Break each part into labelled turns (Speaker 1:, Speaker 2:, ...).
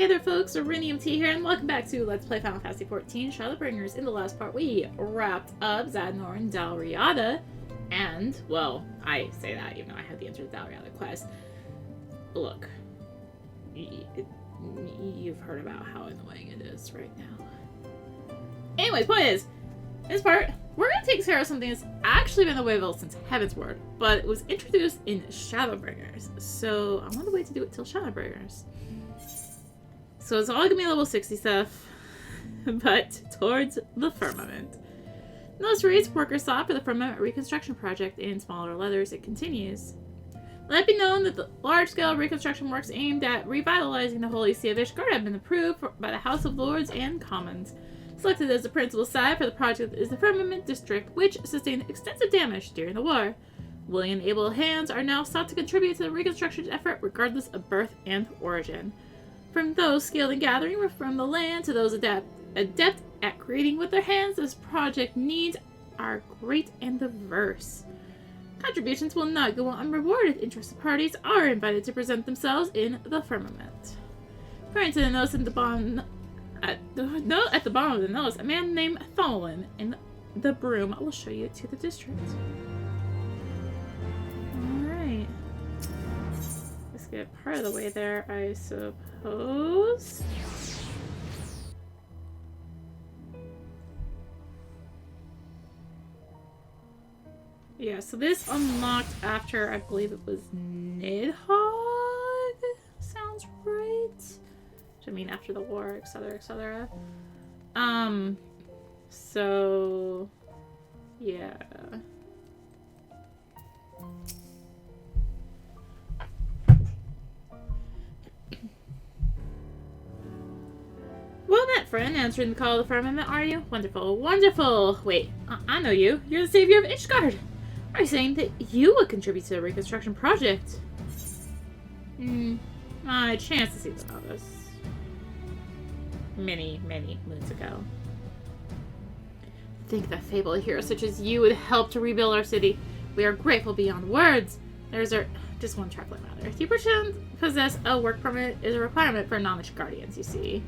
Speaker 1: Hey there folks, rinimt here, and welcome back to Let's Play Final Fantasy XIV Shadowbringers. In the last part, we wrapped up Zadnor and Dalriada, and, well, I say that even though I had the answer to the Dalriada quest. Look, you've heard about how annoying it is right now. Anyways, point is, in this part, we're going to take care of something that's actually been the way of since Heavensward, but it was introduced in Shadowbringers, so I want to wait to do it till Shadowbringers. So it's all going to be level 60 stuff, but towards the Firmament. Those reads workers sought for the Firmament Reconstruction Project in smaller letters. It continues. Let it be known that the large-scale reconstruction works aimed at revitalizing the Holy See of Ishgard have been approved by the House of Lords and Commons. Selected as the principal site for the project is the Firmament District, which sustained extensive damage during the war. Willing and able hands are now sought to contribute to the reconstruction effort regardless of birth and origin. From those skilled in gathering from the land to those adept at creating with their hands, this project needs are great and diverse. Contributions will not go unrewarded. Interested parties are invited to present themselves in the Firmament. According to the notes at the bottom, at the bottom of the notes, a man named Tholin in the broom will show you to the district. Alright. Let's get part of the way there, I suppose. Yeah, so this unlocked after, I believe it was Nidhogg? Sounds right. I mean, after the war, etc., etc. So, yeah. Well met, friend. Answering the call of the Firmament, are you? Wonderful, wonderful! Wait, I know you. You're the savior of Ishgard! Are you saying that you would contribute to the reconstruction project? I had a chance to see about this many moons ago. Think that fable hero such as you would help to rebuild our city. We are grateful beyond words. There's just one trifling matter. If you possess a work permit is a requirement for non-Ishgard guardians, you see.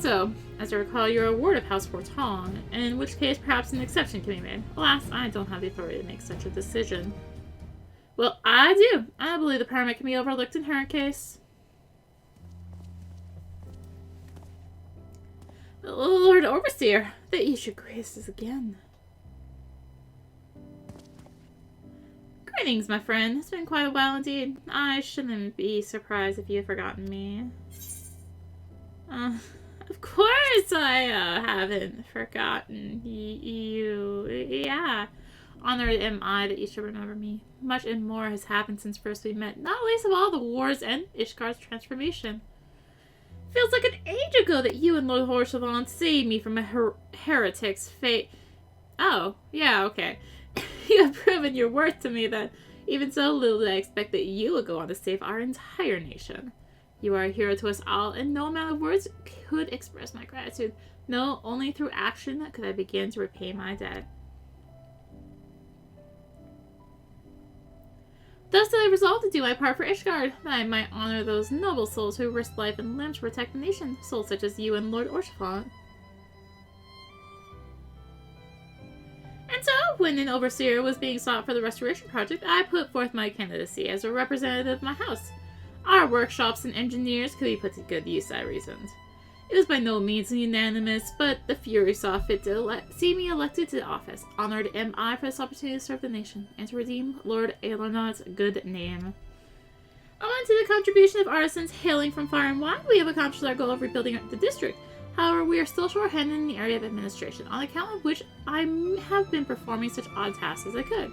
Speaker 1: So, as I recall, you're a ward of House Fortong, in which case perhaps an exception can be made. Alas, I don't have the authority to make such a decision. Well, I do. I believe the permit can be overlooked in her case. Lord Overseer, that you should grace us again. Greetings, my friend. It's been quite a while indeed. I shouldn't be surprised if you've forgotten me. Of course I haven't forgotten you. Yeah. Honored am I that you should remember me. Much and more has happened since first we met, not least of all the wars and Ishgard's transformation. Feels like an age ago that you and Lord Horshavon saved me from a heretic's fate. Oh, yeah, okay. You have proven your worth to me then. Even so, little did I expect that you would go on to save our entire nation. You are a hero to us all, and no amount of words could express my gratitude. No, only through action could I begin to repay my debt. Thus I resolved to do my part for Ishgard, that I might honor those noble souls who risked life and limb to protect the nation, souls such as you and Lord Orshafont. And so, when an overseer was being sought for the restoration project, I put forth my candidacy as a representative of my house. Our workshops and engineers could be put to good use, I reasoned. It was by no means unanimous, but the Fury saw fit to see me elected to office. Honored am I for this opportunity to serve the nation, and to redeem Lord Aelonot's good name. Owing to the contribution of artisans hailing from far and wide, we have accomplished our goal of rebuilding the district. However, we are still short-handed in the area of administration, on account of which I have been performing such odd tasks as I could.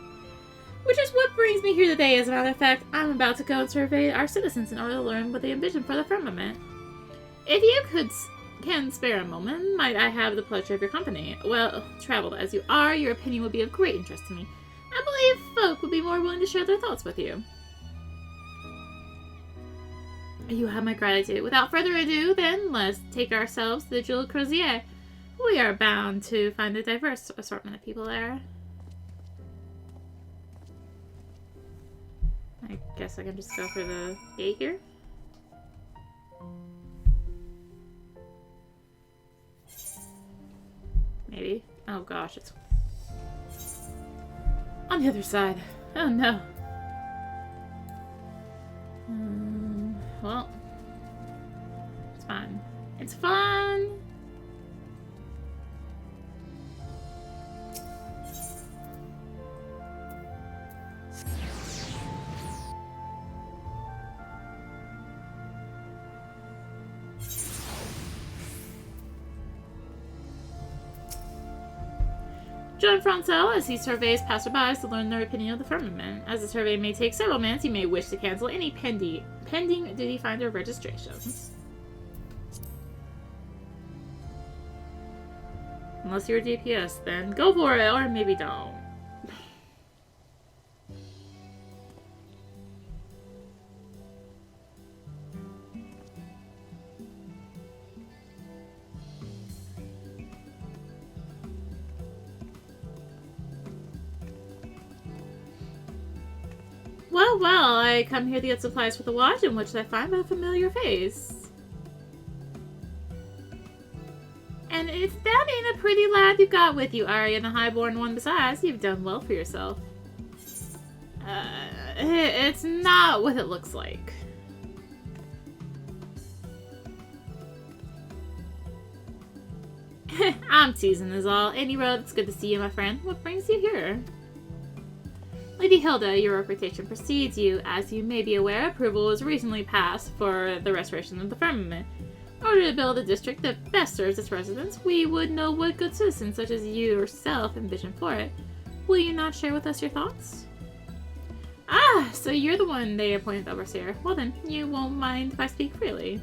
Speaker 1: Which is what brings me here today. As a matter of fact, I'm about to go and survey our citizens in order to learn what they envision for the Firmament. If you can spare a moment, might I have the pleasure of your company? Well, traveled as you are, your opinion would be of great interest to me. I believe folk would be more willing to share their thoughts with you. You have my gratitude. Without further ado, then, let's take ourselves to the Jewel Crozier. We are bound to find a diverse assortment of people there. I guess I can just go for the gate here. Maybe. Oh gosh, it's on the other side. Oh no. Well, it's fine. It's fun! Join Francel as he surveys passerbys to learn their opinion of the firmament. As the survey may take several minutes, you may wish to cancel any pending duty finder registrations. Unless you're a DPS, then go for it, or maybe don't. Well, I come here to get supplies for the watch, in which I find a familiar face. And it's that ain't a pretty lad you've got with you, Arya, and a highborn one besides. You've done well for yourself. It's not what it looks like. I'm teasing is all. Any road, it's good to see you, my friend. What brings you here? Lady Hilda, your reputation precedes you. As you may be aware, approval was recently passed for the restoration of the firmament. In order to build a district that best serves its residents, we would know what good citizens such as you yourself envision for it. Will you not share with us your thoughts? Ah, so you're the one they appointed overseer. Well then, you won't mind if I speak freely.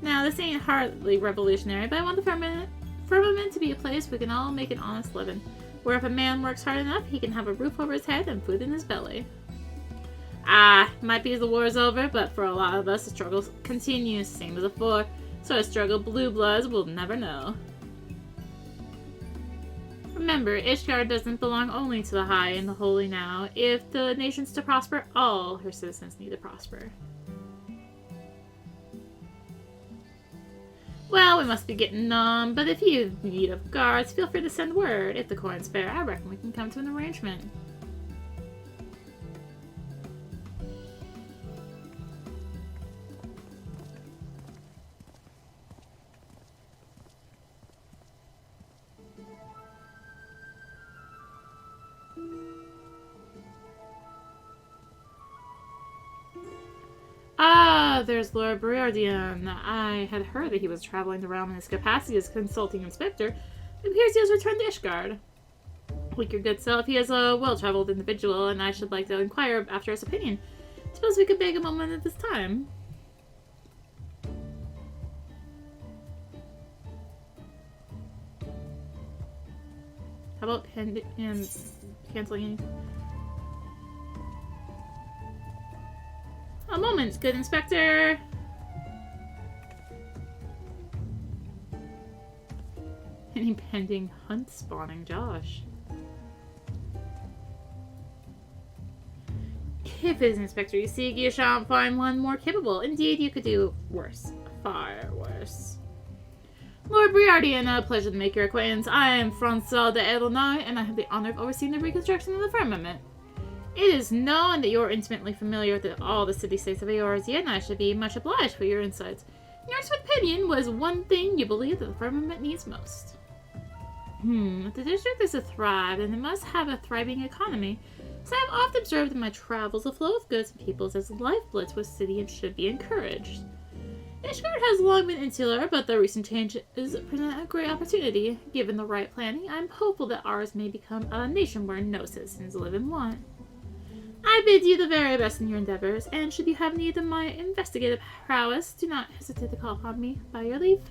Speaker 1: Now, this ain't hardly revolutionary, but I want the firmament to be a place we can all make an honest living. Where if a man works hard enough, he can have a roof over his head and food in his belly. Might be the war's over, but for a lot of us, the struggle continues, same as before. So a struggle blue bloods will never know. Remember, Ishgard doesn't belong only to the high and the holy now. If the nation's to prosper, all her citizens need to prosper. Well, we must be getting on, but if you need of guards, feel free to send word. If the coin's fair, I reckon we can come to an arrangement. There's Lord Briardian. I had heard that he was traveling the realm in his capacity as consulting inspector. It appears he has returned to Ishgard. Like your good self, he is a well-traveled individual, and I should like to inquire after his opinion. Suppose we could beg a moment at this time. How about canceling anything? A moment, good inspector! Any pending hunt spawning, Josh. If it is Inspector you seek, you shan't find one more capable. Indeed, you could do worse. Far worse. Lord Briardian, a pleasure to make your acquaintance. I am Francel de Edelnoy, and I have the honor of overseeing the reconstruction of the firmament. It is known that you are intimately familiar with all the city-states of Eorzea, and I should be much obliged for your insights. In your opinion, was one thing you believe that the firmament needs most? If the district is to thrive, then it must have a thriving economy. So I have often observed in my travels the flow of goods and peoples as lifeblood to a city and should be encouraged. Ishgard has long been insular, but the recent changes present a great opportunity. Given the right planning, I am hopeful that ours may become a nation where no citizens live in want. I bid you the very best in your endeavors, and should you have need of my investigative prowess, do not hesitate to call upon me by your leave.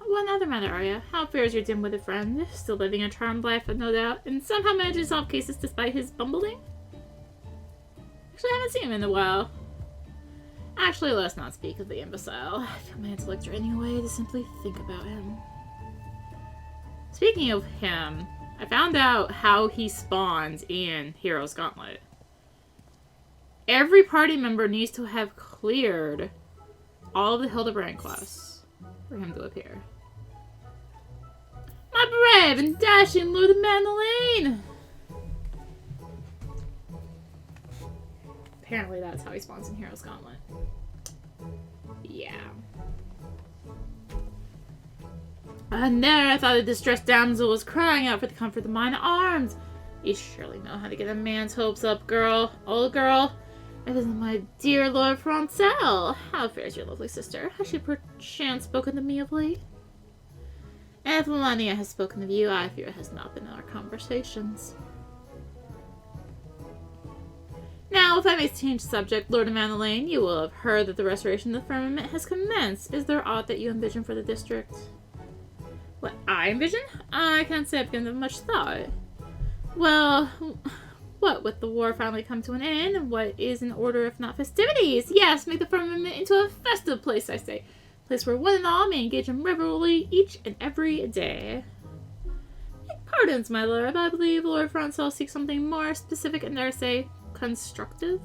Speaker 1: One other matter, Arya. How fares your dim-witted friend? Still living a charmed life, no doubt, and somehow manages to solve cases despite his bumbling? Actually, I haven't seen him in a while. Actually, let's not speak of the imbecile. I feel my intellect draining away to simply think about him. Speaking of him, I found out how he spawns in Hero's Gauntlet. every party member needs to have cleared all of the Hildebrand quests for him to appear. My brave and dashing Lord Mandalane! Apparently that's how he spawns in Hero's Gauntlet. Yeah. And there I thought a distressed damsel was crying out for the comfort of mine arms. You surely know how to get a man's hopes up, girl. Old girl. It isn't my dear Lord Francel. How fares your lovely sister? Has she perchance spoken to me of late? If Melania has spoken of you, I fear it has not been in our conversations. Now, if I may change subject, Lord of Mandalane, you will have heard that the restoration of the Firmament has commenced. Is there aught that you envision for the district? What I envision? I can't say I've given them much thought. Well, what with the war finally come to an end, and what is in order if not festivities? Yes, make the Firmament into a festive place, I say. A place where one and all may engage in revelry each and every day. Pardons, my lord, I believe Lord Francel seeks something more specific and dare say, constructive?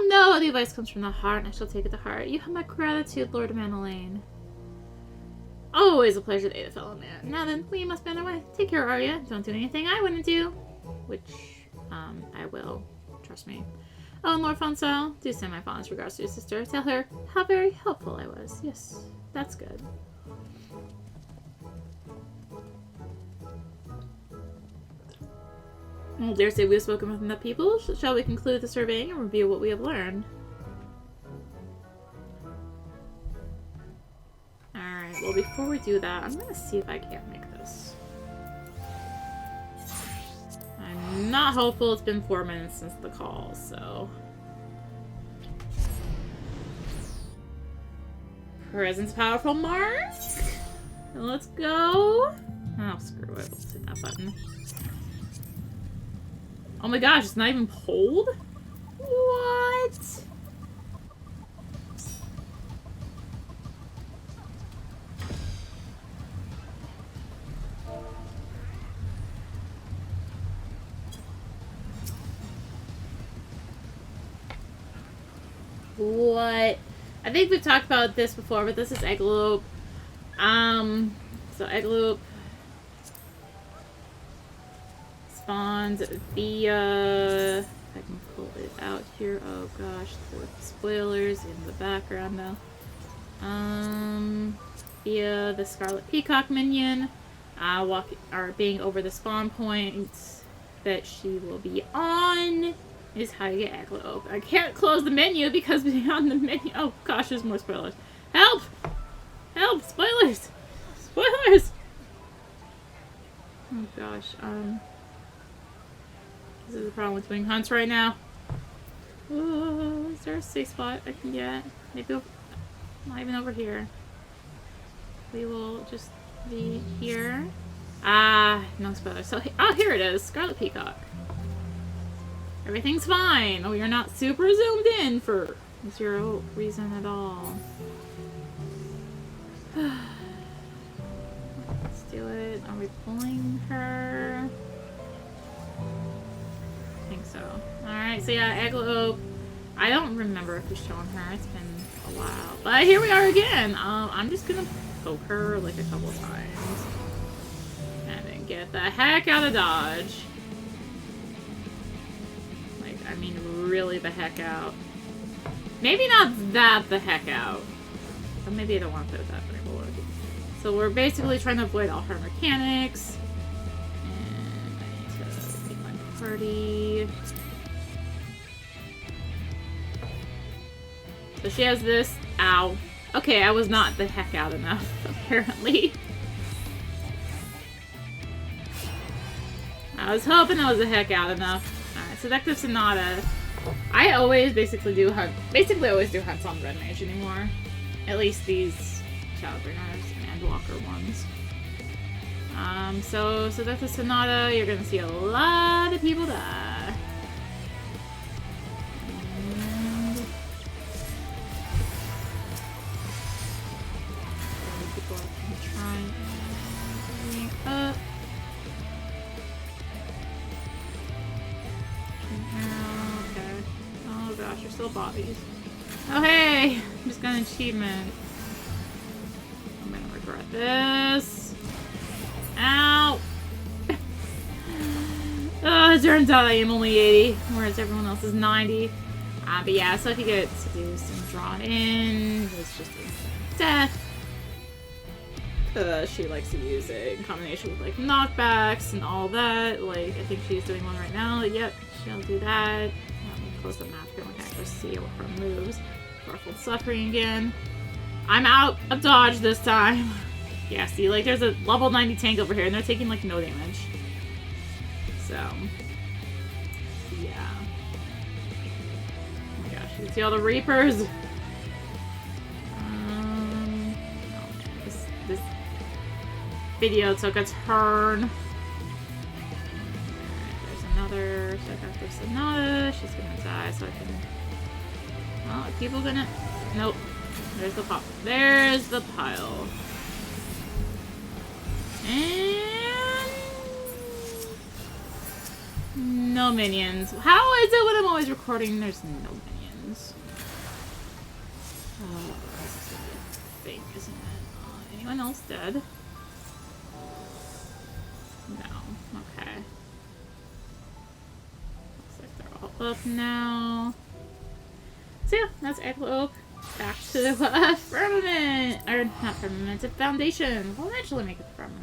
Speaker 1: No, the advice comes from the heart, and I shall take it to heart. You have my gratitude, Lord of Mandalane. Always a pleasure to aid a fellow man. Now then, we must be on our way. Take care, Arya. Don't do anything I wouldn't do. Which, I will. Trust me. Oh, and Lord Francel, do send my fondest regards to your sister. Tell her how very helpful I was. Yes, that's good. Well, dare say we have spoken with enough people. Shall we conclude the surveying and review what we have learned? Alright, well before we do that, I'm gonna see if I can't make this. I'm not hopeful. It's been 4 minutes since the call, so... Presence powerful mark! Let's go! Oh, screw it. Let's hit that button. Oh my gosh, it's not even pulled? What? What? I think we've talked about this before, but this is Eggloop. So Eggloop spawns via, if I can pull it out here, oh gosh, the spoilers in the background though. Via the Scarlet Peacock minion, being over the spawn point that she will be on is how you get Eggloop. I can't close the menu because beyond the menu, oh gosh, there's more spoilers. Help! Help! Spoilers! Spoilers! Oh gosh, this is the problem with doing hunts right now. Oh, is there a safe spot I can get? Maybe not even over here. We will just be here. Ah, no spoilers. So, here it is. Scarlet Peacock. Everything's fine. We are not super zoomed in for zero reason at all. Let's do it. Are we pulling her? I think so. Alright, so yeah, Eggloop. I don't remember if we've shown her. It's been a while. But here we are again. I'm just gonna poke her like a couple of times. And then get the heck out of Dodge. Like, I mean, really the heck out. Maybe not that the heck out. But maybe I don't want to put it that way. So we're basically trying to avoid all her mechanics. And I need to make my party. So she has this. Ow. Okay, I was not the heck out enough, apparently. I was hoping I was the heck out enough. Alright, Seductive Sonata. I always basically do hunts on Red Mage anymore. At least these Shadowbringers and Walker ones. So Seductive Sonata, you're gonna see a lot of people die. People are trying up. still bodies. Oh hey! I just got an achievement. I'm gonna regret this. Ow! It turns out I am only 80, whereas everyone else is 90. But yeah, so if you get seduced and drawn in, it's just instant death. She likes to use it in combination with like knockbacks and all that. Like, I think she's doing one right now. Yep, she'll do that. Close the map here. We can actually see what her moves. Ruffled Suffering again. I'm out of dodge this time. Yeah, see, like there's a level 90 tank over here and they're taking like no damage. So, yeah. Oh my gosh, you can see all the Reapers. This video took a turn. Alright, there's another. So I got this Sonata. She's gonna die, so I can. Oh, are people gonna. Nope. There's the pop. There's the pile. And. No minions. How is it when I'm always recording there's no minions? Oh, this is gonna be a thing, isn't it? Anyone else dead? No. Okay. Looks like they're all up now. So yeah, that's Egglobe. Back to the Firmament! Or not Firmament, it's Foundation. We'll eventually make it Firmament.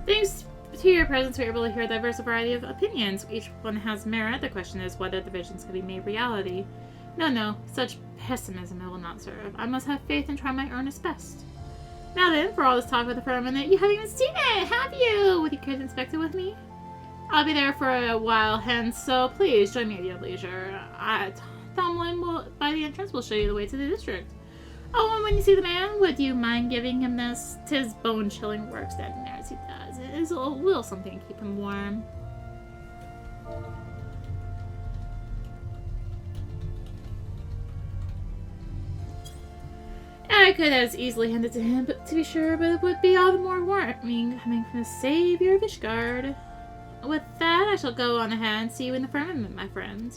Speaker 1: Thanks to your presence, we're able to hear a diverse variety of opinions. Each one has merit. The question is whether the visions can be made reality. No, such pessimism will not serve. I must have faith and try my earnest best. Now then, for all this talk about the Firmament, you haven't even seen it, have you? Would you care to inspect it with me? I'll be there for a while hence, so please join me at your leisure. Tomlin will, by the entrance, will show you the way to the district. Oh, and when you see the man, would you mind giving him this? 'Tis bone-chilling work standing there as he does. It is a little something to keep him warm. I could as easily hand it to him, but to be sure, but it would be all the more warming coming from the savior of Ishgard. With that, I shall go on ahead and see you in the Firmament, my friend.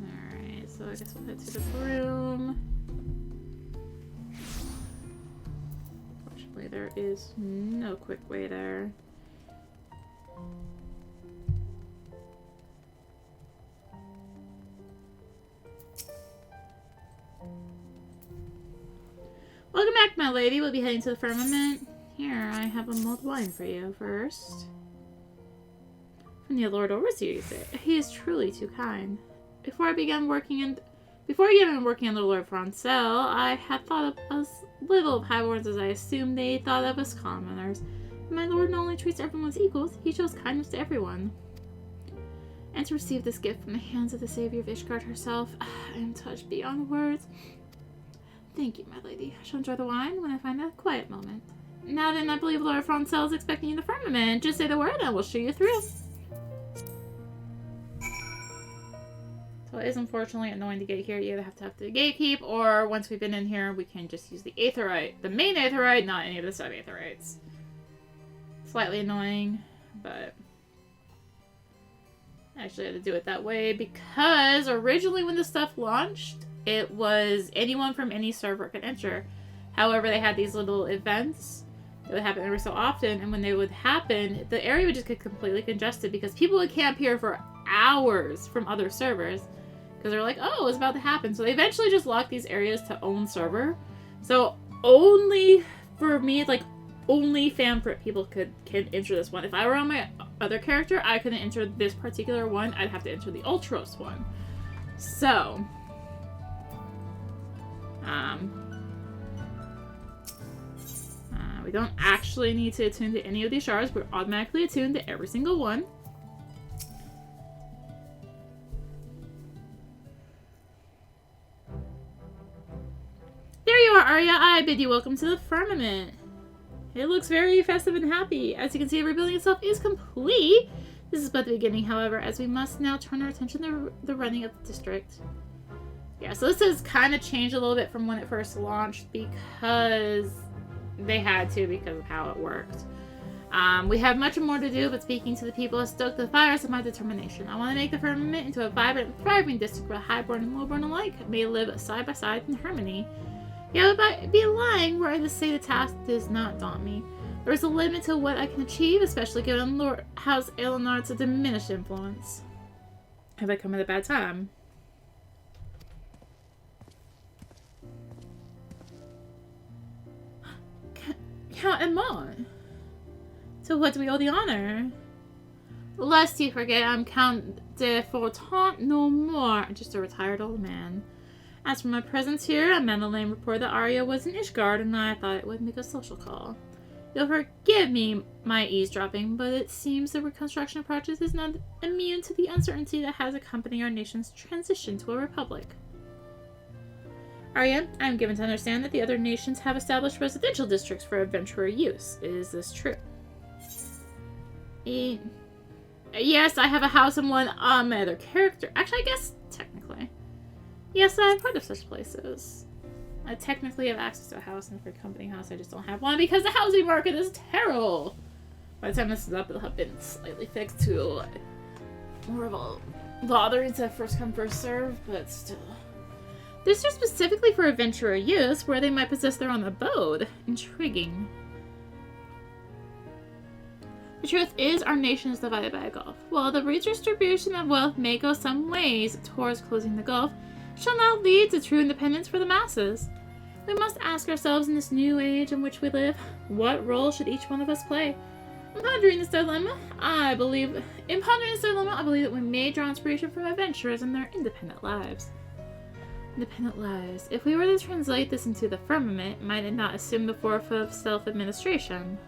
Speaker 1: Alright, so I guess we'll head to the room. Fortunately, there is no quick way there. Welcome back, my lady. We'll be heading to the Firmament. Here, I have a mulled wine for you first. From the Lord Overseer, you say. He is truly too kind. Before I began working on the Lord Francel, I had thought of as little of Highborns as I assumed they thought of us commoners. My lord not only treats everyone as equals, he shows kindness to everyone. And to receive this gift from the hands of the savior of Ishgard herself, I am touched beyond words. Thank you, my lady. I shall enjoy the wine when I find a quiet moment. Now then, I believe Lord Francel is expecting you in the Firmament. Just say the word and we'll show you through. So it is unfortunately annoying to get here. You either have to the gatekeep, or once we've been in here, we can just use the Aetheryte. The main Aetheryte, not any of the sub-Aetherytes. Slightly annoying, but I actually had to do it that way because originally when this stuff launched, it was anyone from any server could enter. However, they had these little events that would happen every so often, and when they would happen, the area would just get completely congested because people would camp here for hours from other servers because they're like, oh, it's about to happen. So they eventually just locked these areas to own server. So only for me, like only Famfrit people can enter this one. If I were on my other character, I couldn't enter this particular one. I'd have to enter the Ultros one. So we don't actually need to attune to any of these shards. We're automatically attuned to every single one. Arya, I bid you welcome to the Firmament. It looks very festive and happy. As you can see, the rebuilding itself is complete. This is but the beginning, however, as we must now turn our attention to the running of the district. Yeah, so this has kind of changed a little bit from when it first launched because they had to because of how it worked. We have much more to do, but speaking to the people has stoked the fires of my determination. I want to make the Firmament into a vibrant, thriving district where highborn and lowborn alike may live side by side in harmony. Yeah, but I'd be lying were I to say the task does not daunt me. There is a limit to what I can achieve, especially given Lord House Aelinard's diminished influence. Have I come at a bad time? Count Aemon. So what do we owe the honor? Lest you forget, I'm Count de Fortant no more, just a retired old man. As for my presence here, Madeleine reported that Arya was in Ishgard, and I thought it would make a social call. You'll forgive me my eavesdropping, but it seems the reconstruction project is not immune to the uncertainty that has accompanied our nation's transition to a republic. Arya, I am given to understand that the other nations have established residential districts for adventurer use. Is this true? Yes, I have a house in one my other character. Actually, I guess technically. Yes, I've heard of such places. I technically have access to a house in a free company house. I just don't have one because the housing market is terrible. By the time this is up, it'll have been slightly fixed to more of a lottery to first come, first serve, but still. This is specifically for adventurer use, where they might possess their own abode. Intriguing. The truth is, our nation is divided by a gulf. While the redistribution of wealth may go some ways towards closing the gulf, it shall not lead to true independence for the masses. We must ask ourselves in this new age in which we live, what role should each one of us play? In pondering this dilemma, I believe that we may draw inspiration from adventurers in their independent lives. Independent lives. If we were to translate this into the Firmament, might it not assume the form of self-administration?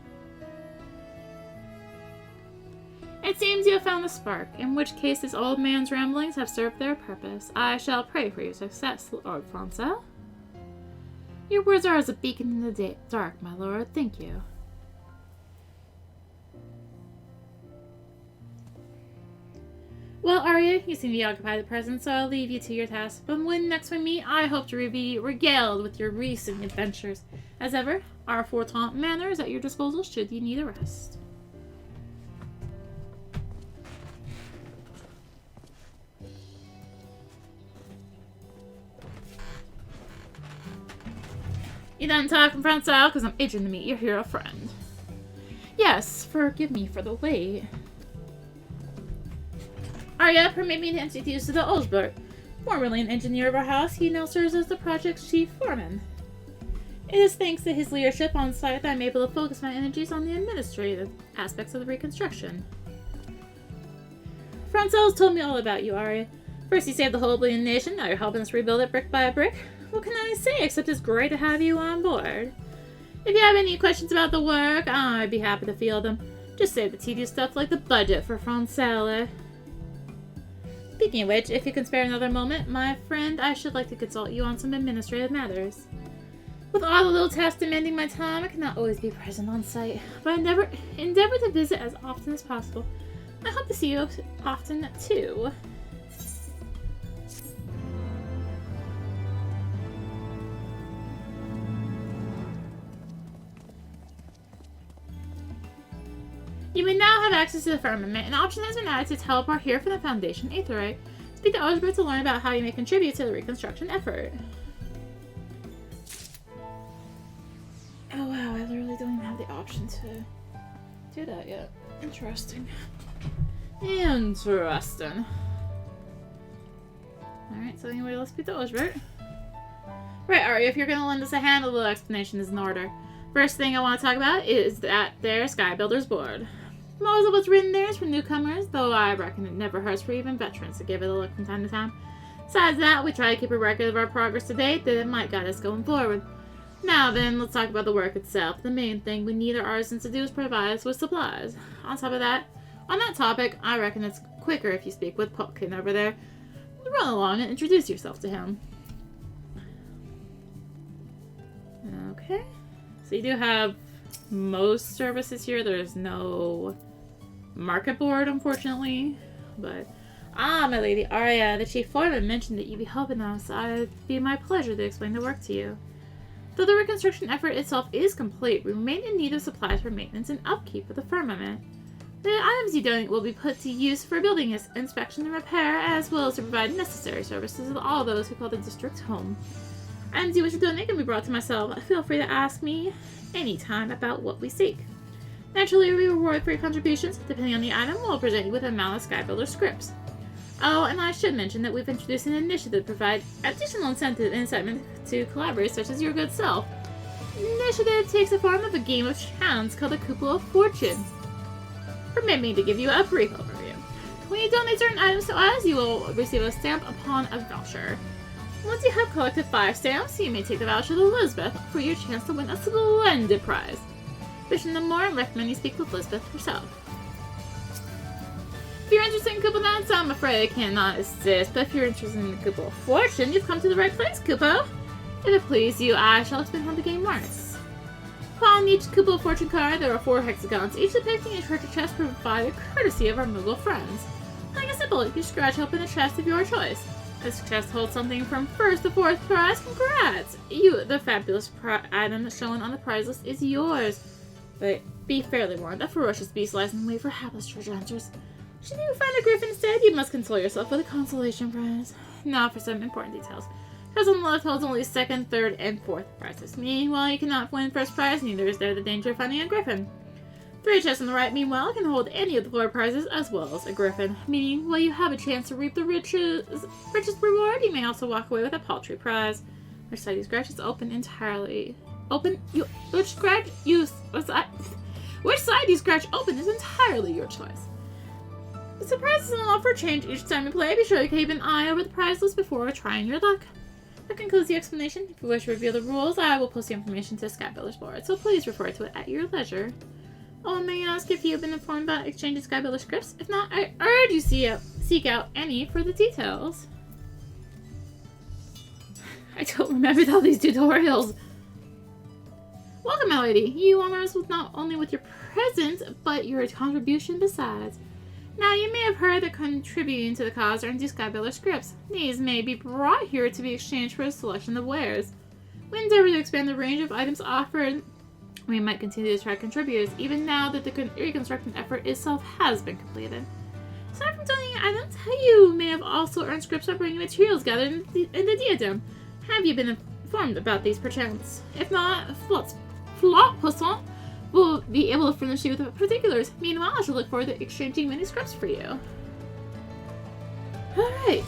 Speaker 1: It seems you have found the spark, in which case this old man's ramblings have served their purpose. I shall pray for your success, Lord Francel. Your words are as a beacon in the dark, my lord. Thank you. Well, Arya, you seem to be occupied at present, so I'll leave you to your task. But when next we meet, I hope to be regaled with your recent adventures. As ever, our Fortant Manor is at your disposal should you need a rest. You done talking, Francel? Because I'm itching to meet your hero friend. Yes, forgive me for the wait. Arya, permit me to introduce you to Ultros. Formerly an engineer of our house, he now serves as the project's chief foreman. It is thanks to his leadership on site that I'm able to focus my energies on the administrative aspects of the reconstruction. Francel's told me all about you, Arya. First you saved the whole bleeding nation, now you're helping us rebuild it brick by brick. What can I say except it's great to have you on board? If you have any questions about the work, I'd be happy to field them. Just save the tedious stuff like the budget for Francel. Speaking of which, if you can spare another moment, my friend, I should like to consult you on some administrative matters. With all the little tasks demanding my time, I cannot always be present on site, but I endeavor to visit as often as possible. I hope to see you often, too. You may now have access to the Firmament. An option has been added to teleport here from the Foundation Aetheryte. Speak to Ultros to learn about how you may contribute to the reconstruction effort. Oh wow, I literally don't even have the option to do that yet. Interesting. Interesting. Alright, so anyway, let's speak to Ultros. Right, Arya, if you're going to lend us a hand, a little explanation is in order. First thing I want to talk about is that their Sky Builders board. Most of what's written there is for newcomers, though I reckon it never hurts for even veterans to give it a look from time to time. Besides that, we try to keep a record of our progress to date that it might guide us going forward. Now then, let's talk about the work itself. The main thing we need our artisans to do is provide us with supplies. On top of that, on that topic, I reckon it's quicker if you speak with Pumpkin over there. Run along and introduce yourself to him. Okay. So you do have most services here. There's no market board, unfortunately. But, my lady Arya, the chief foreman mentioned that you'd be helping us. It'd be my pleasure to explain the work to you. Though the reconstruction effort itself is complete, we remain in need of supplies for maintenance and upkeep of the firmament. The items you donate will be put to use for building inspection and repair, as well as to provide necessary services to all those who call the district home. Items you wish to donate can be brought to myself. Feel free to ask me anytime about what we seek. Naturally, we reward for your contributions. Depending on the item, we'll present you with an amount of Skybuilder scripts. Oh, and I should mention that we've introduced an initiative to provide additional incentive and excitement to collaborators such as your good self. The initiative takes the form of a game of chance called the Couple of Fortune. Permit me to give you a brief overview. When you donate certain items to us, you will receive a stamp upon a voucher. Once you have collected 5 stamps, you may take the voucher to Elizabeth for your chance to win a splendid prize. Wishing them more, I recommend you speak with Elizabeth herself. If you're interested in Couple Dance, I'm afraid I cannot assist, but if you're interested in the Couple of Fortune, you've come to the right place, Kupo. If it please you, I shall explain how the game works. Upon each Couple of Fortune card, there are 4 hexagons, each depicting a treasure chest provided courtesy of our Moogle friends. Like a symbol, you scratch open a chest of your choice. This chest holds something from 1st to 4th prize. Congrats! The fabulous item shown on the prize list is yours. But be fairly warned, a ferocious beast lies in wait for hapless treasure hunters. Should you find a griffin instead, you must console yourself with a consolation prize. Now for some important details. Chest on the left holds only 2nd, 3rd, and 4th prizes. Meanwhile, you cannot win first prize, neither is there the danger of finding a griffin. 3 chests on the right, meanwhile, can hold any of the 4 prizes as well as a griffin. Meaning, while you have a chance to reap the richest reward, you may also walk away with a paltry prize. Which side you scratch is open entirely. Which side you scratch open is entirely your choice. The surprises will offer change each time you play. Be sure to keep an eye over the prize list before trying your luck. That concludes the explanation. If you wish to review the rules, I will post the information to the Skybuilder's board, so please refer to it at your leisure. Oh, may I ask if you've been informed about exchanging Skybuilder scripts? If not, I urge you seek out any for the details. I don't remember all these tutorials. Welcome, my lady. You honor us with not only with your presence, but your contribution besides. Now, you may have heard that contributing to the cause earns you Skybuilder scripts. These may be brought here to be exchanged for a selection of wares. We endeavor to expand the range of items offered. We might continue to attract contributors, even now that the reconstruction effort itself has been completed. Aside from donating items, you may have also earned scripts by bringing materials gathered in the diadem. Have you been informed about these perchance? If not, Flot Poisson will be able to furnish you with the particulars. Meanwhile, I shall look forward to exchanging many scripts for you. Alright.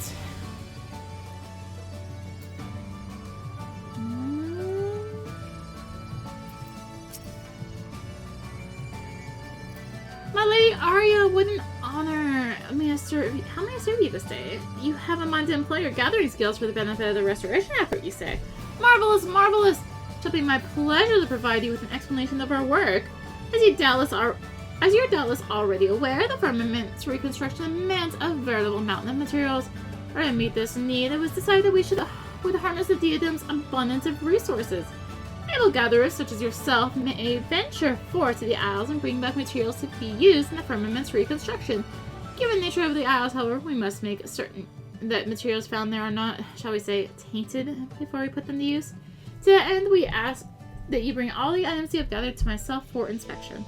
Speaker 1: My lady Arya, what an honor. How may I serve you this day? You have a mind to employ your gathering skills for the benefit of the restoration effort, you say? Marvelous, marvelous! It shall be my pleasure to provide you with an explanation of our work. As you're doubtless already aware, the firmament's reconstruction demands a veritable mountain of materials. In order to meet this need, it was decided that we would harness the diadem's abundance of resources. Able gatherers such as yourself may venture forth to the Isles and bring back materials to be used in the firmament's reconstruction. Given the nature of the Isles, however, we must make certain that materials found there are not, shall we say, tainted before we put them to use. To that end, we ask that you bring all the items you have gathered to myself for inspection.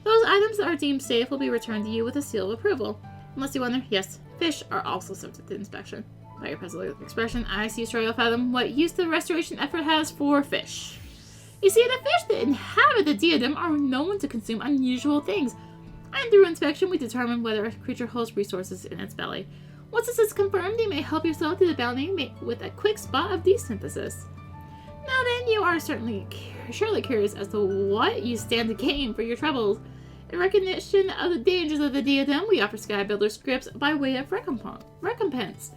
Speaker 1: Those items that are deemed safe will be returned to you with a seal of approval. Unless you wonder, yes, fish are also subject to inspection. By your present expression, I see you struggle to fathom what use the restoration effort has for fish. You see, the fish that inhabit the diadem are known to consume unusual things, and through inspection we determine whether a creature holds resources in its belly. Once this is confirmed, you may help yourself to the bounty with a quick spot of desynthesis. Now then, you are surely curious as to what you stand to gain for your troubles. In recognition of the dangers of the diadem, we offer Skybuilder scripts by way of recompense.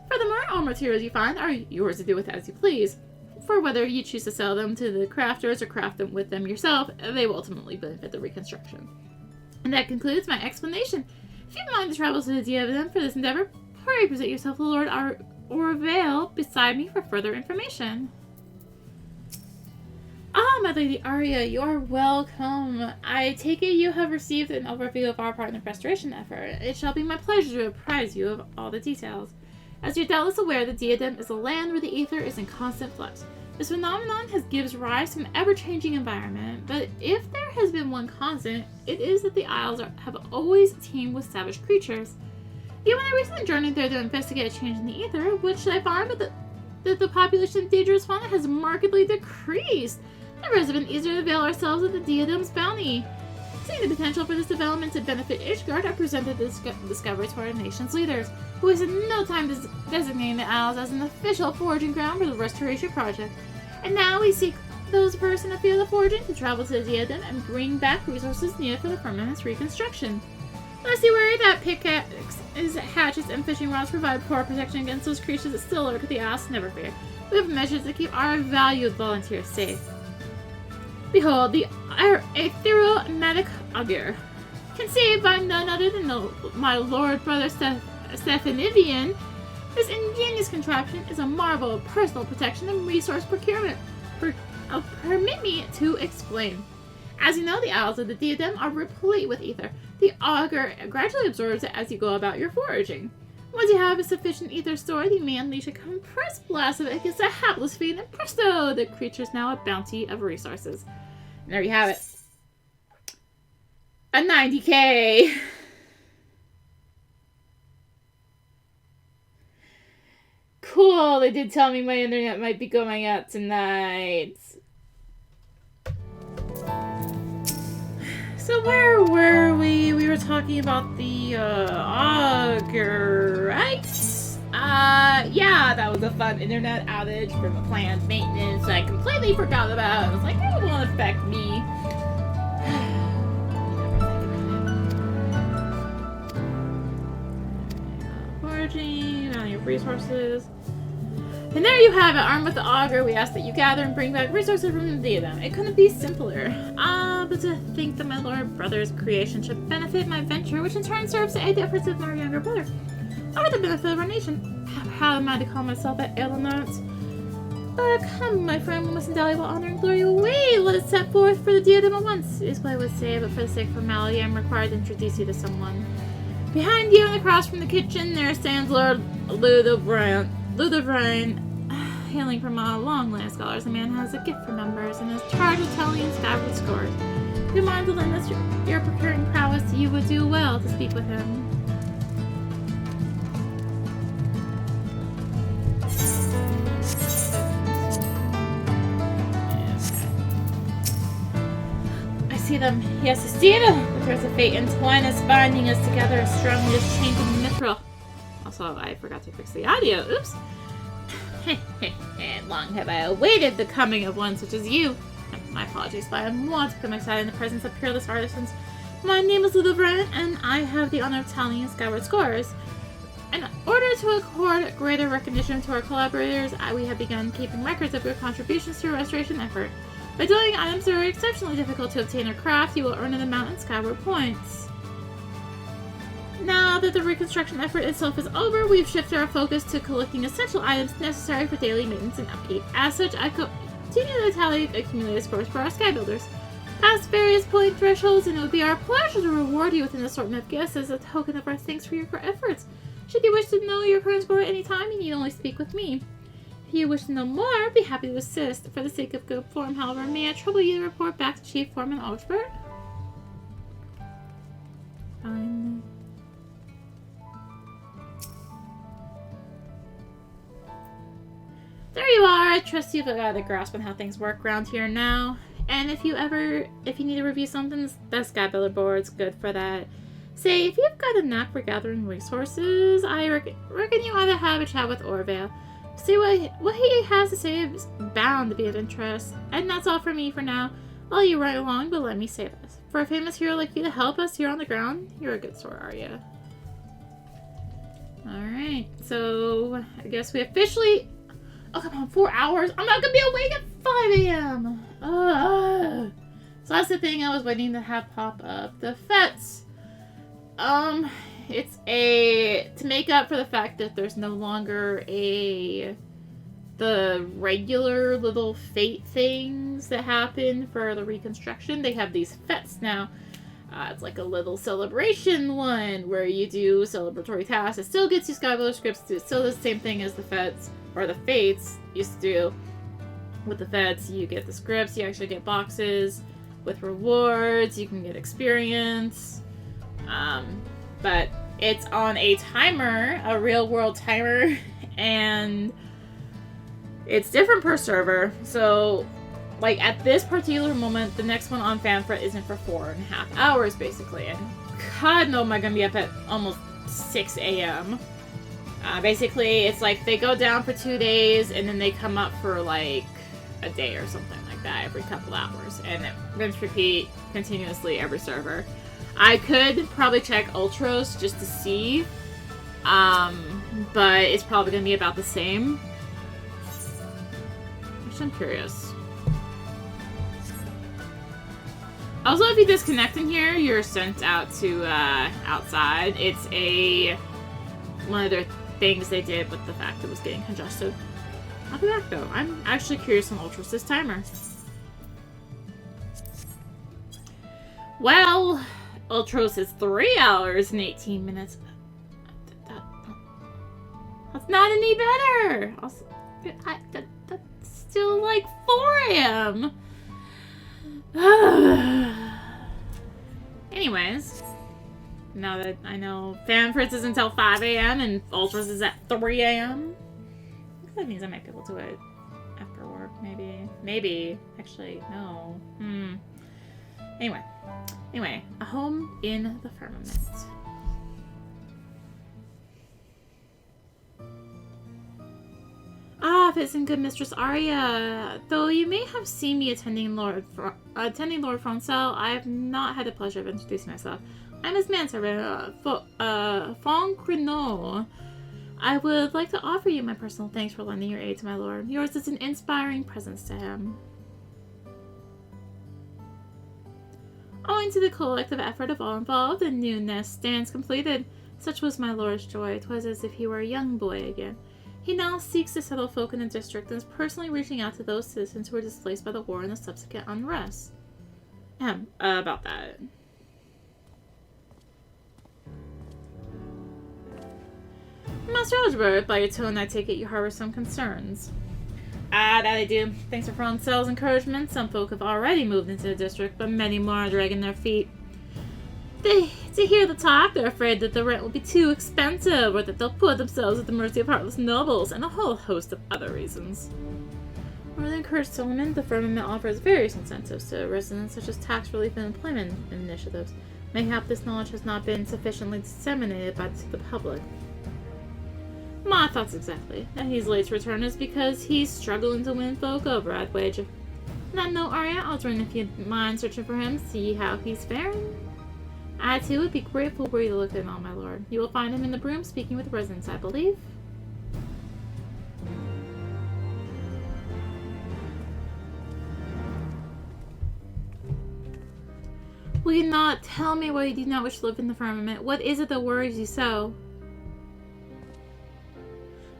Speaker 1: Furthermore, all materials you find are yours to do with as you please. For whether you choose to sell them to the crafters or craft them with them yourself, they will ultimately benefit the reconstruction. And that concludes my explanation. If you mind the travels to the diadem for this endeavor, pray present yourself to Lord Orvale beside me for further information. Ah, my lady Arya, you are welcome. I take it you have received an overview of our partner restoration effort. It shall be my pleasure to apprise you of all the details. As you're doubtless aware, the Diadem is a land where the ether is in constant flux. This phenomenon gives rise to an ever-changing environment, but if there has been one constant, it is that the Isles have always teemed with savage creatures. Given a recent journey there to investigate a change in the ether, which I found that the population of dangerous fauna has markedly decreased, it has been easier to avail ourselves of the Diadem's bounty. Seeing the potential for this development to benefit Ishgard, I presented this discovery to our nation's leaders, who wasted no time designating the Isles as an official foraging ground for the restoration project. And now we seek those versed in the field of foraging to travel to the Diadem and bring back resources needed for the firmament's reconstruction. Lest you worry that pickaxes, hatchets, and fishing rods provide poor protection against those creatures that still lurk at the Isles, never fear. We have measures to keep our valued volunteers safe. Behold, the aetheromatic augur, conceived by none other than my lord brother Stephanivian. This ingenious contraption is a marvel of personal protection and resource procurement. Permit me to explain. As you know, the Isles of the Diadem are replete with ether. The augur gradually absorbs it as you go about your foraging. Once you have a sufficient ether stored, you may unleash a compressed blast of it against a hapless fiend, and presto, the creature's now a bounty of resources. And there you have it. A 90k! Cool, they did tell me my internet might be going out tonight. So where were we? We were talking about the augur, right? Yeah, that was a fun internet outage from a planned maintenance I completely forgot about. I was like, it won't affect me. Foraging, bounty of resources. And there you have it. Armed with the augur, we ask that you gather and bring back resources from the Diadem. It couldn't be simpler. But to think that my lord brother's creation should benefit my venture, which in turn serves to aid the efforts of my younger brother. Or the benefit of our nation. How am I to call myself at Elenant? But come, my friend, we must invaluable honor and glory away. Let us set forth for the Diadem at once. Is what I would say, but for the sake of formality, I am required to introduce you to someone. Behind you and across from the kitchen, there stands Lord Ludovrain, hailing from a long line of scholars. The man has a gift for numbers and is charged with telling and Skyward scores. If you mind to lend us your procuring prowess, you would do well to speak with him. I see them. Yes, I see them. The threads of fate entwine us, binding us together as strongly as chains of mithril. Also, I forgot to fix the audio. Oops. Long have I awaited the coming of one such as you. My apologies, but I am wont to put my side in the presence of peerless artisans. My name is Ludovrain, and I have the honor of tallying Skyward scores. In order to accord greater recognition to our collaborators, we have begun keeping records of your contributions to a restoration effort. By doing items that are exceptionally difficult to obtain or craft, you will earn an amount in Skyward points. Now that the reconstruction effort itself is over, we've shifted our focus to collecting essential items necessary for daily maintenance and upkeep. As such, I continue to tally accumulated scores for our sky builders. Past various point thresholds, and it would be our pleasure to reward you with an assortment of gifts as a token of our thanks for your efforts. Should you wish to know your current score at any time, you need only speak with me. If you wish to know more, I'd be happy to assist. For the sake of good form, however, may I trouble you to report back to Chief Foreman Augsburg? Fine. There you are. I trust you've got a grasp on how things work around here now. And if you need to review something, that Sky Builder board's good for that. Say, if you've got a knack for gathering resources, I reckon you ought to have a chat with Orvale. See what he has to say is bound to be of interest. And that's all for me for now. I'll you right along, but let me say this. For a famous hero like you to help us here on the ground, you're a good sort, are you? Alright, so I guess we officially... Oh, come on, 4 hours? I'm not gonna be awake at 5 a.m. So that's the thing I was waiting to have pop up. The FETs. It's to make up for the fact that there's no longer the the regular little fate things that happen for the reconstruction. They have these fetes now. It's like a little celebration one where you do celebratory tasks. It still gets you Skyboulder scripts. It's still the same thing as the fetes, or the fates used to do. With the fetes, you get the scripts. You actually get boxes with rewards. You can get experience. But it's on a timer, a real world timer, and it's different per server. So, like, at this particular moment, the next one on Famfrit isn't for 4.5 hours, basically. And God, no, am I going to be up at almost 6 a.m. Basically, it's like they go down for 2 days, and then they come up for, like, a day or something like that every couple hours. And it rinse repeat continuously every server. I could probably check Ultros just to see, but it's probably going to be about the same. Which I'm curious. Also, if you disconnect in here, you're sent out to outside. It's one of their things they did with the fact it was getting congested. I'll be back though. I'm actually curious on Ultros' timer. Well, Ultros is 3 hours and 18 minutes. That's not any better. That's still like 4 a.m. Anyways, now that I know Famfrit is until 5 a.m. and Ultros is at 3 a.m. That means I might be able to do it after work, maybe. Maybe. Actually, no. Anyway, a home in the firmament. Ah, fits in good Mistress Arya. Though you may have seen me attending Lord Francel, I have not had the pleasure of introducing myself. I'm his manservant, Foncrenot. I would like to offer you my personal thanks for lending your aid to my lord. Yours is an inspiring presence to him. Owing to the collective effort of all involved, the new nest stands completed. Such was my lord's joy. 'Twas as if he were a young boy again. He now seeks to settle folk in the district and is personally reaching out to those citizens who were displaced by the war and the subsequent unrest. About that. Master Algebra, by your tone, I take it you harbor some concerns. That I do. Thanks to Francel's encouragement, some folk have already moved into the district, but many more are dragging their feet. To hear the talk, they're afraid that the rent will be too expensive, or that they'll put themselves at the mercy of heartless nobles, and a whole host of other reasons. For the encouraged settlement, the firmament offers various incentives to residents, such as tax relief and employment initiatives. Mayhap this knowledge has not been sufficiently disseminated to the public. My thoughts exactly. That he's late to return is because he's struggling to win folk over, I'd wager. Not know Arya, I'll join if you'd mind searching for him, see how he's faring. I too would be grateful were you to look at him on, my lord. You will find him in the broom speaking with residents, I believe. Will you not tell me why you do not wish to live in the firmament? What is it that worries you so?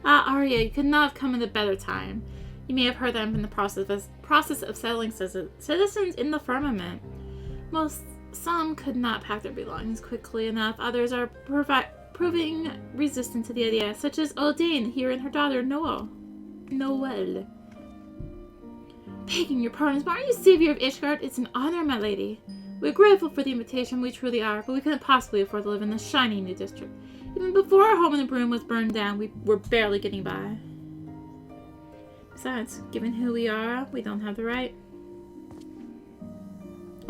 Speaker 1: Arya, you could not have come at a better time. You may have heard that I'm in the process of settling citizens in the firmament. Some could not pack their belongings quickly enough. Others are proving resistant to the idea, such as Odin here and her daughter Noel. Begging your pardon, but aren't you savior of Ishgard? It's an honor, my lady. We're grateful for the invitation, we truly are, but we couldn't possibly afford to live in this shiny new district. Even before our home in the broom was burned down, we were barely getting by. Besides, given who we are, we don't have the right.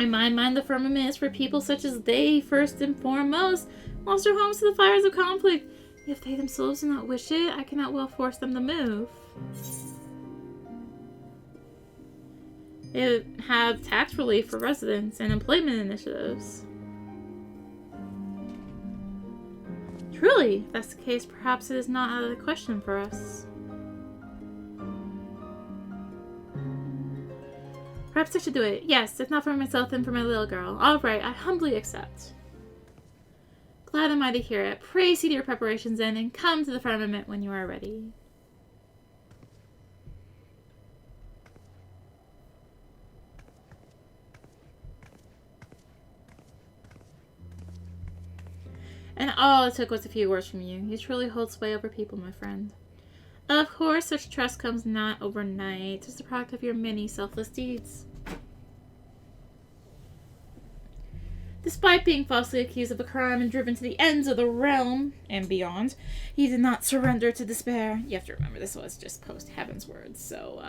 Speaker 1: In my mind, the firmament is for people such as they, first and foremost, lost their homes to the fires of conflict. If they themselves do not wish it, I cannot well force them to move. They would have tax relief for residents and employment initiatives. Truly, if that's the case, perhaps it is not out of the question for us. Perhaps I should do it. Yes, if not for myself, then for my little girl. All right, I humbly accept. Glad am I to hear it. Pray see to your preparations in, and come to the firmament when you are ready. And all it took was a few words from you. You truly hold sway over people, my friend. Of course, such trust comes not overnight. It's the product of your many selfless deeds. Despite being falsely accused of a crime and driven to the ends of the realm and beyond, he did not surrender to despair. You have to remember, this was just post-Heavensward, so,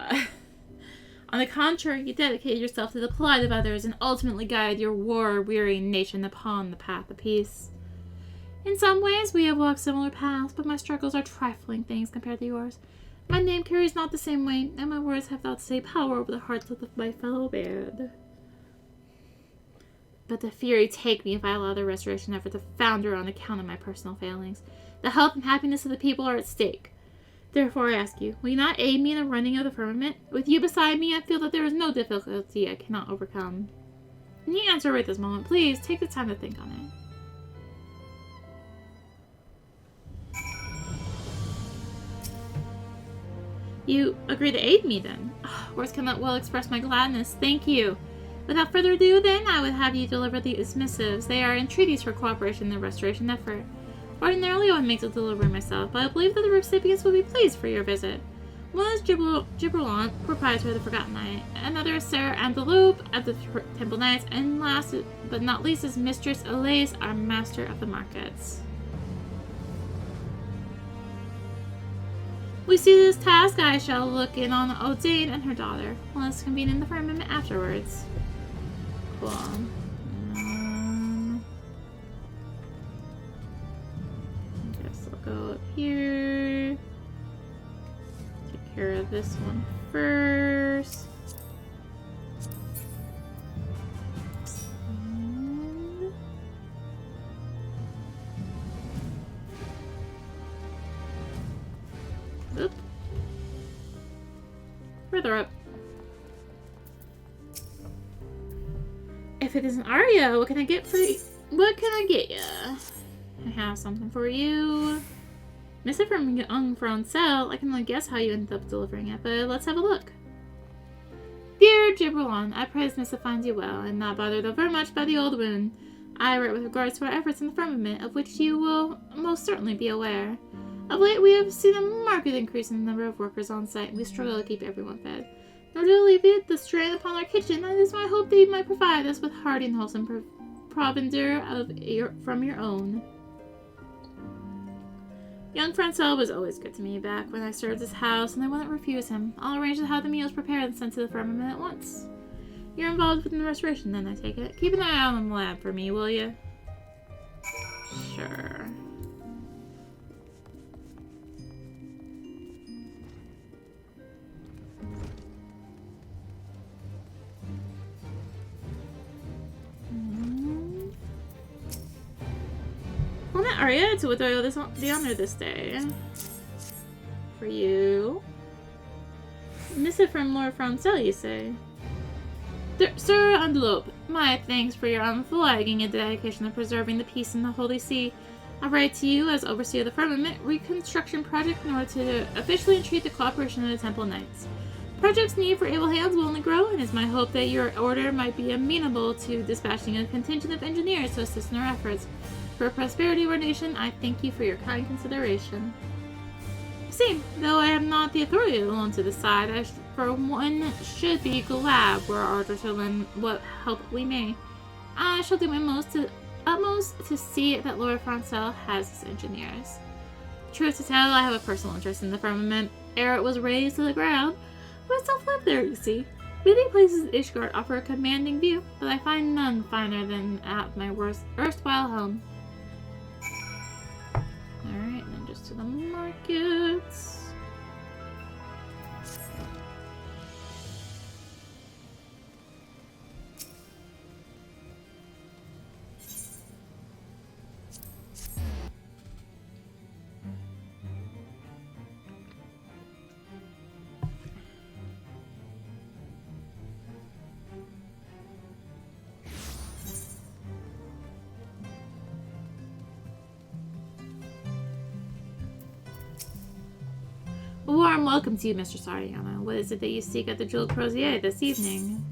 Speaker 1: On the contrary, you dedicated yourself to the plight of others and ultimately guided your war-weary nation upon the path of peace. In some ways, we have walked similar paths, but my struggles are trifling things compared to yours. My name carries not the same weight, and my words have not the same power over the hearts of my fellow band. But the fury take me if I allow the restoration effort to founder on account of my personal failings. The health and happiness of the people are at stake. Therefore, I ask you, will you not aid me in the running of the firmament? With you beside me, I feel that there is no difficulty I cannot overcome. Can you answer right this moment? Please, take the time to think on it. You agree to aid me, then? Oh, words cannot well express my gladness. Thank you. Without further ado, then, I would have you deliver these missives. They are entreaties for cooperation in the restoration effort. Ordinarily, I would make the delivery myself, but I believe that the recipients will be pleased for your visit. One is Gibberlant, proprietor of the Forgotten Knight. Another is Sarah Antelope of the Temple Knights. And last but not least is Mistress Elise, our master of the markets. We see this task. I shall look in on Odane and her daughter. Let's convene in the firmament afterwards. Cool. I guess I'll go up here. Take care of this one first. Oop. Further up. If it isn't Arya, what can I get for you? What can I get ya? I have something for you. Missive from young Francel. I can only guess how you ended up delivering it, but let's have a look. Dear Gibberlant, I pray this missive finds you well, and not bothered over much by the old wound. I write with regards to our efforts in the firmament, of which you will most certainly be aware. Of late, we have seen a marked increase in the number of workers on site, and we struggle to keep everyone fed. Nor to alleviate the strain upon our kitchen, it is my hope that you might provide us with hearty and wholesome provender from your own. Young Francel was always good to me back when I served his house, and I wouldn't refuse him. I'll arrange to have the meals prepared and sent to the firmament at once. You're involved in the restoration, then, I take it. Keep an eye out on the lab for me, will you? Sure. Well, not Arya, to what do I owe the honor this day? For you. Missive from Lord Francel, you say? Sir Antelope, my thanks for your unflagging and dedication to preserving the peace in the Holy See. I write to you as overseer of the Firmament Reconstruction Project in order to officially entreat the cooperation of the Temple Knights. Project's need for able hands will only grow, and it's my hope that your order might be amenable to dispatching a contingent of engineers to assist in our efforts. For the prosperity of our nation, I thank you for your kind consideration. See, though I have not the authority alone to decide, I for one should be glad we're ordered to lend what help we may. I shall do my utmost to see that Lord Francel has his engineers. Truth to tell, I have a personal interest in the firmament. Ere it was razed to the ground, I myself lived there, you see. Many places in Ishgard offer a commanding view, but I find none finer than at my erstwhile home. Alright, and then just to the markets. A warm welcome to you, Mr. Sariana. What is it that you seek at the Jewel Crozier this evening?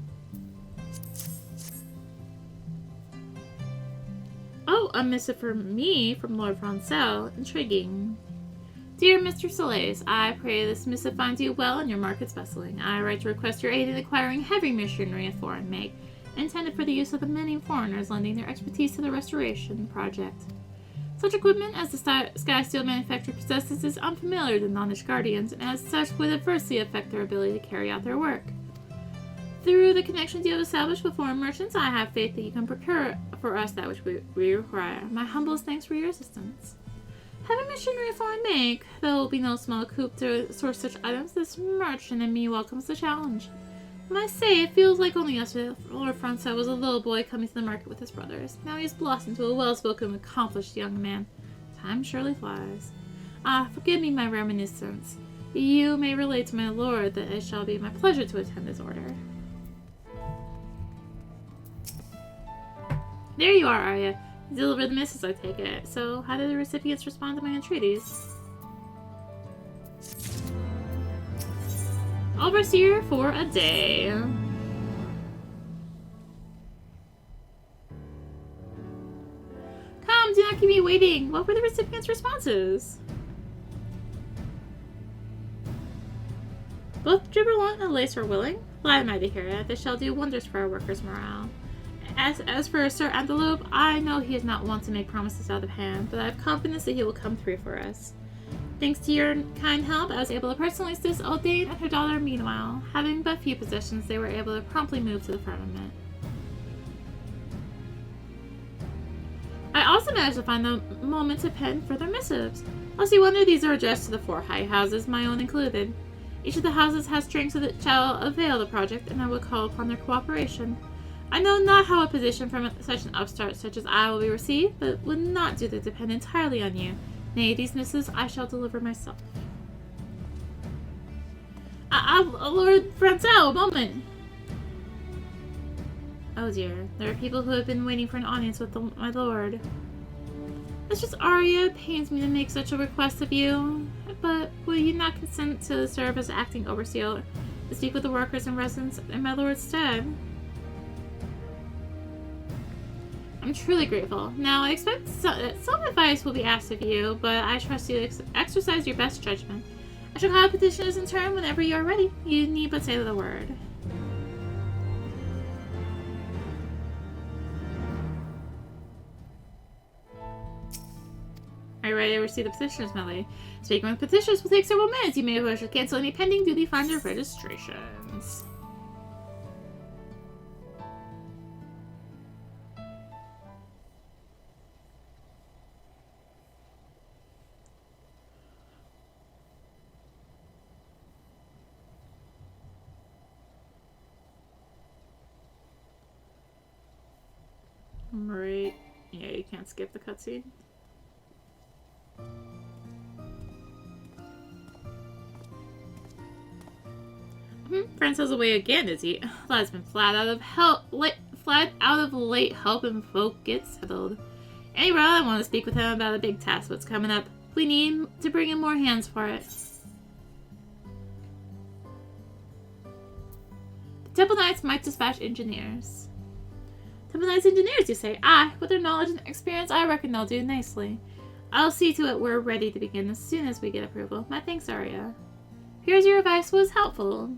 Speaker 1: Oh, a missive for me from Lord Francel. Intriguing. Dear Mr. Soleil, I pray this missive finds you well in your markets bustling. I write to request your aid in acquiring heavy machinery of foreign make, intended for the use of the many foreigners lending their expertise to the restoration project. Such equipment as the Sky Steel manufacturer possesses is unfamiliar to non-ish guardians, and as such would adversely affect their ability to carry out their work. Through the connections you have established with foreign merchants, I have faith that you can procure for us that which we require. My humblest thanks for your assistance. Heavy machinery of foreign make, though it will be no small coup to source such items, this merchant in me welcomes the challenge. I must say, it feels like only yesterday Lord Francel was a little boy coming to the market with his brothers. Now he has blossomed into a well-spoken, accomplished young man. Time surely flies. Forgive me my reminiscence. You may relate to my lord that it shall be my pleasure to attend his order. There you are, Arya. You delivered the missives, I take it. So, how did the recipients respond to my entreaties? Overseer for a day. Come, do not keep me waiting. What were the recipients' responses? Both Gibberlant and Lace are willing. Glad am I to hear it. They shall do wonders for our workers' morale. As for Sir Antelope, I know he is not one to make promises out of hand, but I have confidence that he will come through for us. Thanks to your kind help, I was able to personally assist Aldane and her daughter. Meanwhile, having but few possessions, they were able to promptly move to the firmament. I also managed to find the moment to pen further missives. Lest you wonder, these are addressed to the 4 high houses, my own included. Each of the houses has strengths that shall avail the project, and I will call upon their cooperation. I know not how a position from such an upstart such as I will be received, but would not do to depend entirely on you. Nay, these missives I shall deliver myself. Lord Francel, a moment! Oh dear, there are people who have been waiting for an audience with my lord. Mistress Arya, it pains me to make such a request of you, but will you not consent to serve as acting overseer to speak with the workers and residents in my lord's stead? I'm truly grateful. Now, I expect some advice will be asked of you, but I trust you to exercise your best judgment. I shall call petitioners in turn whenever you are ready. You need but say the word. Are you ready to receive the petitioners, my lady? Speaking with petitioners will take several minutes. You may wish to cancel any pending duty finder registrations. Right. Yeah, you can't skip the cutscene. Francel's away again, is he? Vlad's been flat out of late helping folk get settled. Anyway, I want to speak with him about a big task what's coming up. We need to bring in more hands for it. The Temple Knights might dispatch engineers. Temple Knights engineers, you say? With their knowledge and experience, I reckon they'll do nicely. I'll see to it we're ready to begin as soon as we get approval. My thanks, Arya. Here's your advice was helpful.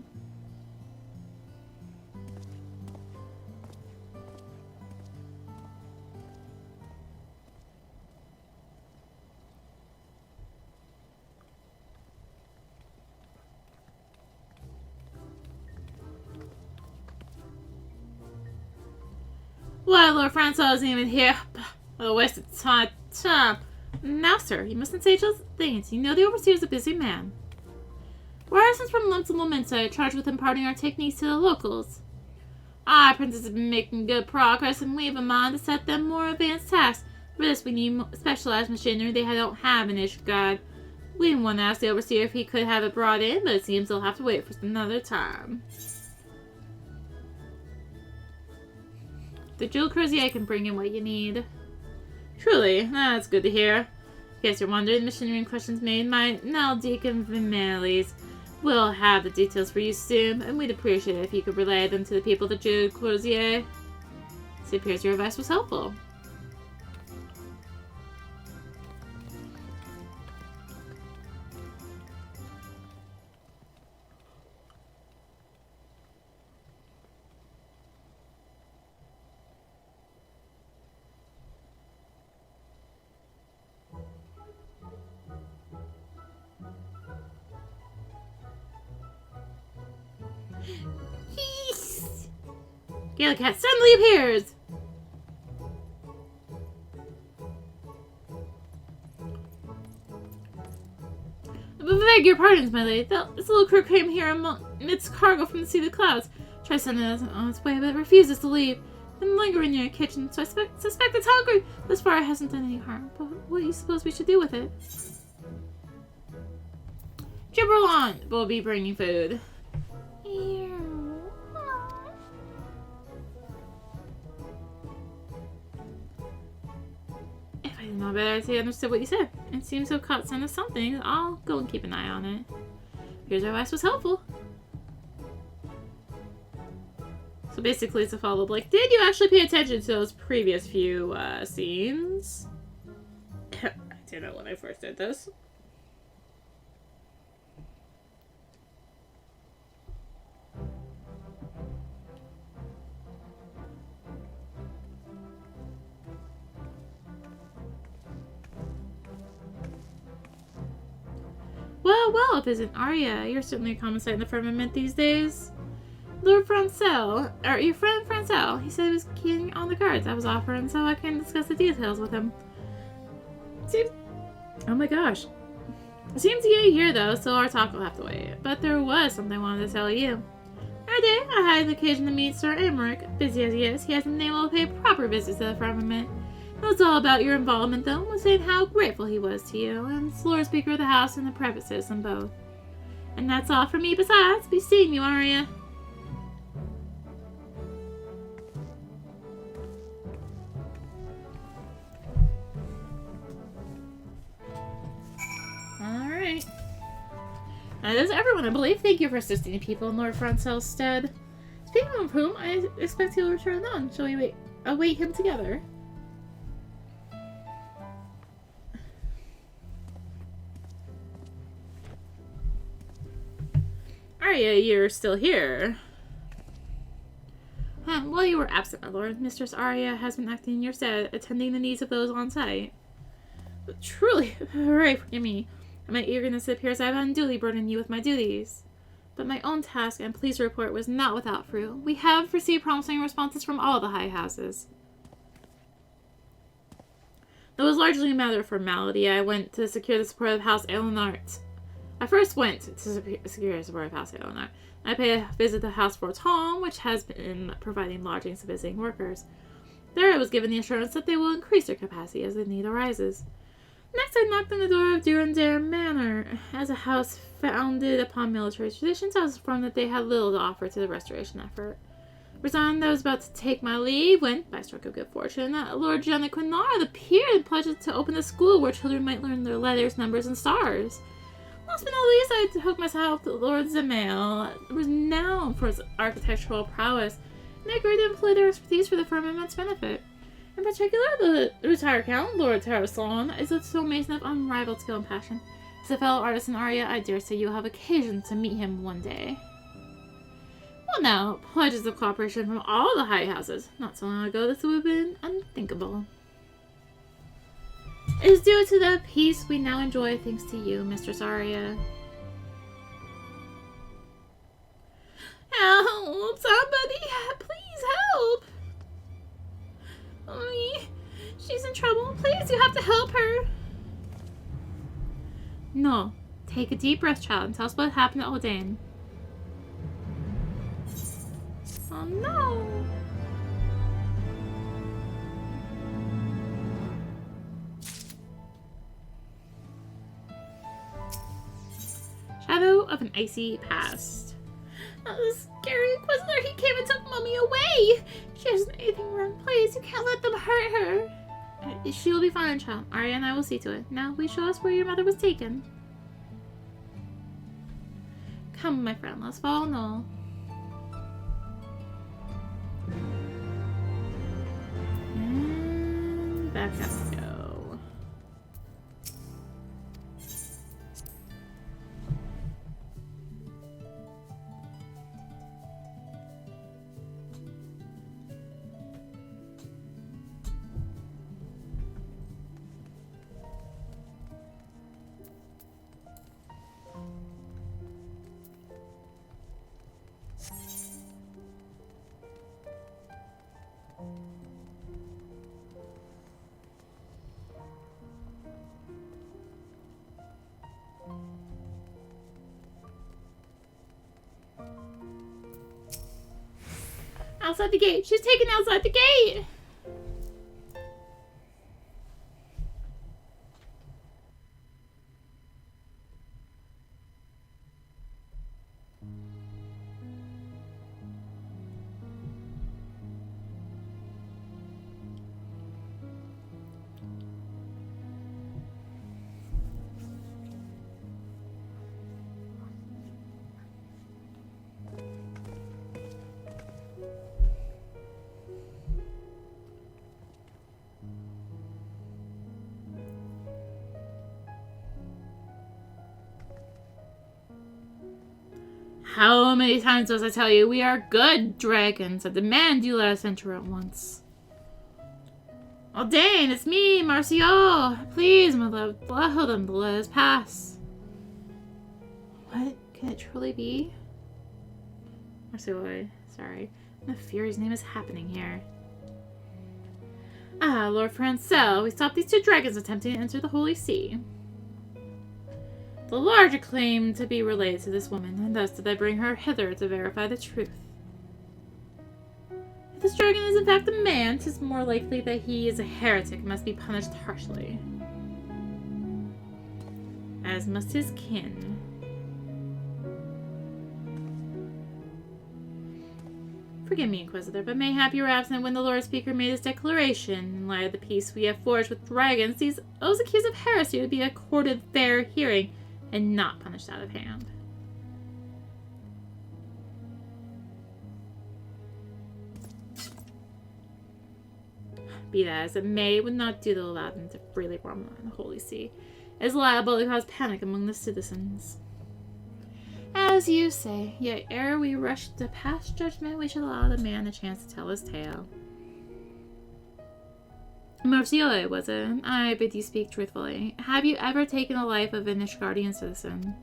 Speaker 1: Why, Lord Francel isn't even here. What a waste of time. Now, sir, you mustn't say just things. You know the overseer's a busy man. We're absent from Lumps and Momenta, charged with imparting our techniques to the locals. Apprentices have been making good progress, and we have a mind to set them more advanced tasks. For this, we need specialized machinery they don't have in Ishgard. We didn't want to ask the overseer if he could have it brought in, but it seems they'll have to wait for another time. The Jewel Crozier can bring in what you need. Truly, that's good to hear. In case you're wondering, the machinery in question's made by Deacon Vimelis. We'll have the details for you soon, and we'd appreciate it if you could relay them to the people of the Jewel Crozier. It appears your advice was helpful. Galacat suddenly appears! Beg your pardons, my lady. This little crew came here amidst cargo from the sea of the clouds. Try sending us on its way, but it refuses to leave. Been lingering near your kitchen, so I suspect it's hungry. This far it hasn't done any harm, but what do you suppose we should do with it? Gibberlon will be bringing food. If I didn't know better, I'd say I understood what you said. It seems to have caught scent of something. I'll go and keep an eye on it. Here's our advice was helpful. So basically it's a follow-up, like, did you actually pay attention to those previous few scenes? I didn't when I first did this. Well, Visit Arya. You're certainly a common sight in the firmament these days. Lord Francel, or your friend Francel, he said he was keen on the cards I was offering, so I can discuss the details with him. Oh my gosh. It seems to get here though, so our talk will have to wait. But there was something I wanted to tell you. Every day, I had the occasion to meet Sir Amaric. Busy as he is, he hasn't been able to pay proper visits to the firmament. It was all about your involvement, though, was saying how grateful he was to you, and it's Lord Speaker of the House and the private citizen both. And that's all for me besides. Be seeing you, Arya. Alright. That is everyone, I believe. Thank you for assisting people in Lord Francel's stead. Speaking of whom, I expect he'll return on. Shall we await him together? Arya, you're still here. While you were absent, my lord, Mistress Arya has been acting in your stead, attending the needs of those on site. But truly, hooray for me. In my eagerness, it appears I have unduly burdened you with my duties. But my own task, and pleased to report, was not without fruit. We have received promising responses from all the high houses. It was largely a matter of formality. I went to secure the support of House Elenart. I first went to secure the support of House Elenart. I paid a visit to House Forton, which has been providing lodgings to visiting workers. There I was given the assurance that they will increase their capacity as the need arises. Next, I knocked on the door of Durandare Manor. As a house founded upon military traditions, I was informed that they had little to offer to the restoration effort. Resigned, I was about to take my leave when, by a stroke of good fortune, Lord Jenna Quinard appeared and pledged to open a school where children might learn their letters, numbers, and stars. Last but not least, I took myself to Lord Zamail, renowned for his architectural prowess, and I agreed to employ their expertise for the firmament's benefit. In particular, the retired Count, Lord Terraslon, is a soulmate of unrivaled skill and passion. As a fellow artist in Arya, I dare say you'll have occasion to meet him one day. Well now, pledges of cooperation from all the high houses. Not so long ago, this would have been unthinkable. It is due to the peace we now enjoy thanks to you, Mistress Arya. Help! Somebody! Please help! She's in trouble. Please, you have to help her. No. Take a deep breath, child, and tell us what happened to Odin. Oh no! Shadow of an Icy Past. The scary Inquisitor, he came and took Mummy away! She hasn't anything wrong, please. You can't let them hurt her. She'll be fine, child. Arya and I will see to it. Now, please show us where your mother was taken. Come, my friend, let's follow Noel. And back up we go. Outside the gate. She's taken outside the gate. How many times must I tell you, we are good dragons. I demand you let us enter at once. Aldane, it's me, Martial. Please, my love, allow them to let us pass. What? Can it truly be? Martial, sorry. What the Fury's name is happening here? Ah, Lord Francel, we stopped these two dragons attempting to enter the Holy See. The larger claim to be related to this woman, and thus did I bring her hither to verify the truth. If this dragon is in fact a man, 'tis more likely that he is a heretic and must be punished harshly. As must his kin. Forgive me, Inquisitor, but mayhap you were absent when the Lord Speaker made his declaration. In light of the peace we have forged with dragons, those accused of heresy would be accorded fair hearing and not punished out of hand. Be that as it may, it would not do to allow them to freely roam on the Holy See. It is liable to cause panic among the citizens. As you say, yet ere we rush to pass judgment, we should allow the man a chance to tell his tale. Marciole, was it? I bid you speak truthfully. Have you ever taken the life of an Ishgardian citizen?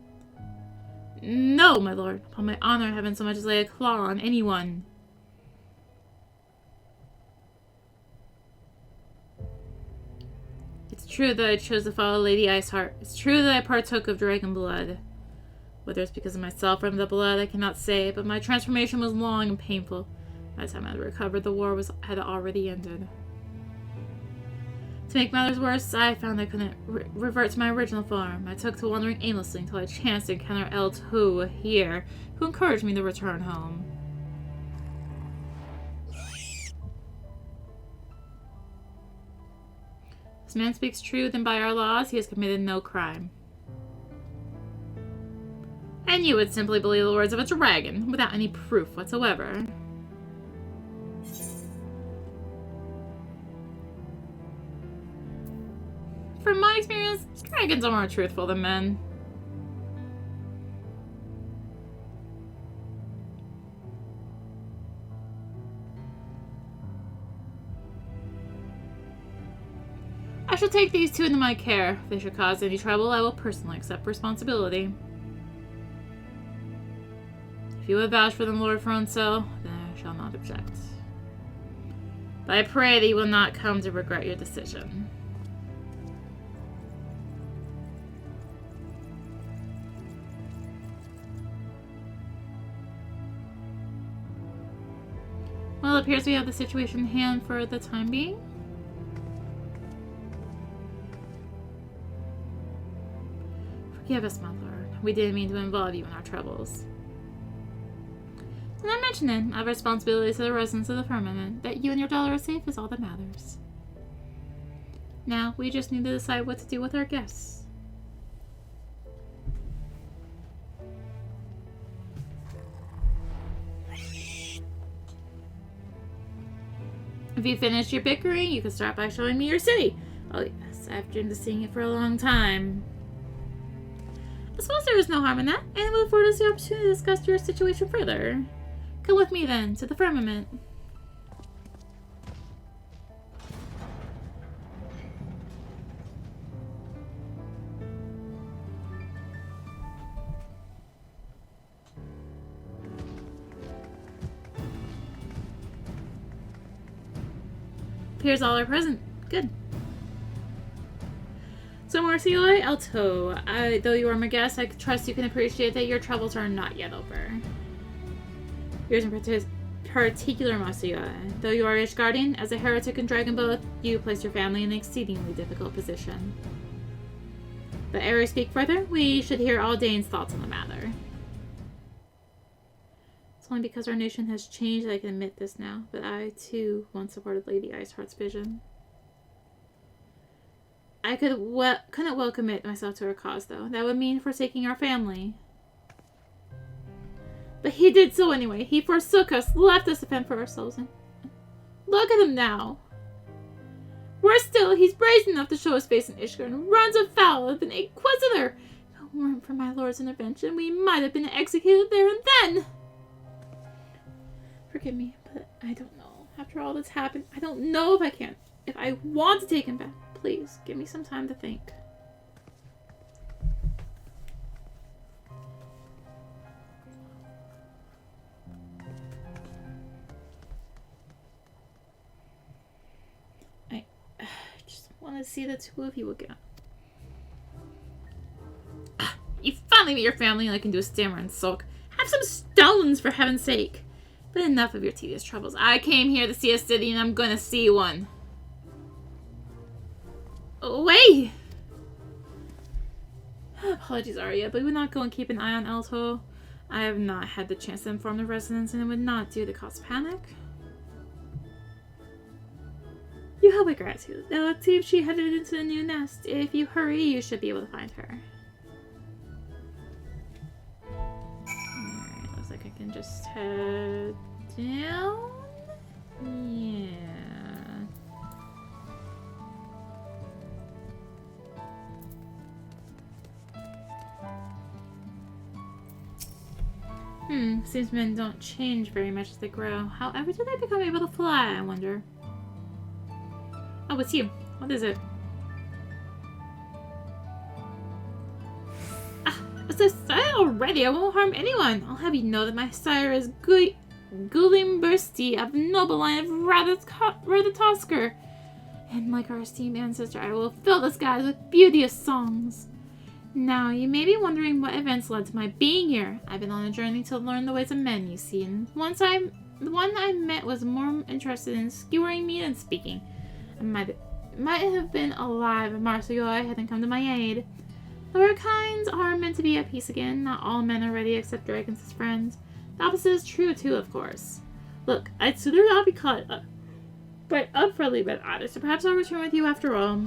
Speaker 1: No, my lord. Upon my honor, I haven't so much as laid a claw on anyone. It's true that I chose to follow Lady Iceheart. It's true that I partook of dragon blood. Whether it's because of myself or the blood, I cannot say, but my transformation was long and painful. By the time I had recovered, the war had already ended. To make matters worse, I found I couldn't revert to my original form. I took to wandering aimlessly until I chanced to encounter El2 here, who encouraged me to return home. This man speaks true, then by our laws, he has committed no crime. And you would simply believe the words of a dragon, without any proof whatsoever. From my experience, dragons are more truthful than men. I shall take these two into my care. If they should cause any trouble, I will personally accept responsibility. If you would vouch for them, Lord Francel, then I shall not object. But I pray that you will not come to regret your decision. Well, it appears we have the situation in hand for the time being. Forgive us, my lord. We didn't mean to involve you in our troubles. And I mentioned then, I have responsibility to the residents of the Firmament. That you and your daughter are safe is all that matters. Now, we just need to decide what to do with our guests. If you finish your bickering, you can start by showing me your city. Oh yes, I've dreamed of seeing it for a long time. I suppose there is no harm in that, and we'll afford us the opportunity to discuss your situation further. Come with me then, to the Firmament. Appears all are present. Good. So Marciole, Alto, though you are my guest, I trust you can appreciate that your troubles are not yet over. Yours in particular, Masuya. Though you are Ishgardian, as a heretic and dragon both, you place your family in an exceedingly difficult position. But ere I speak further, we should hear Aldane's thoughts on the matter. It's only because our nation has changed that I can admit this now, but I, too, once supported Lady Iceheart's vision. I couldn't well commit myself to her cause, though. That would mean forsaking our family. But he did so anyway. He forsook us, left us to fend for ourselves. And look at him now. Worse still, he's brazen enough to show his face in Ishgard and runs afoul of an Inquisitor. If it weren't for my lord's intervention, we might have been executed there and then. Forgive me, but I don't know. After all that's happened, I don't know if I can. If I want to take him back, please give me some time to think. I just want to see the two of you again. You finally meet your family and I can do a stammer and sulk. Have some stones, for heaven's sake. But enough of your tedious troubles. I came here to see a city and I'm gonna see one. Wait! Apologies, Arya, but we would not go and keep an eye on Ultros. I have not had the chance to inform the residents and it would not do to cause panic. You help with gratitude. Now let's see if she headed into the new nest. If you hurry, you should be able to find her. Alright, looks like I can just head down. Yeah. Seems men don't change very much as they grow. However, do they become able to fly, I wonder? Oh, it's you. What is it? As I said already, I won't harm anyone. I'll have you know that my sire is Gulimbursti of the noble line of Radatosker. And like our esteemed ancestor, I will fill the skies with beauteous songs. Now, you may be wondering what events led to my being here. I've been on a journey to learn the ways of men, you see, and the one I met was more interested in skewering meat than speaking. I might have been alive if Marsuoi hadn't come to my aid. Though our kinds are meant to be at peace again, not all men are ready except dragons as friends. The opposite is true too, of course. Look, I'd sooner not be caught up, but unfriendly by others, so perhaps I'll return with you after all.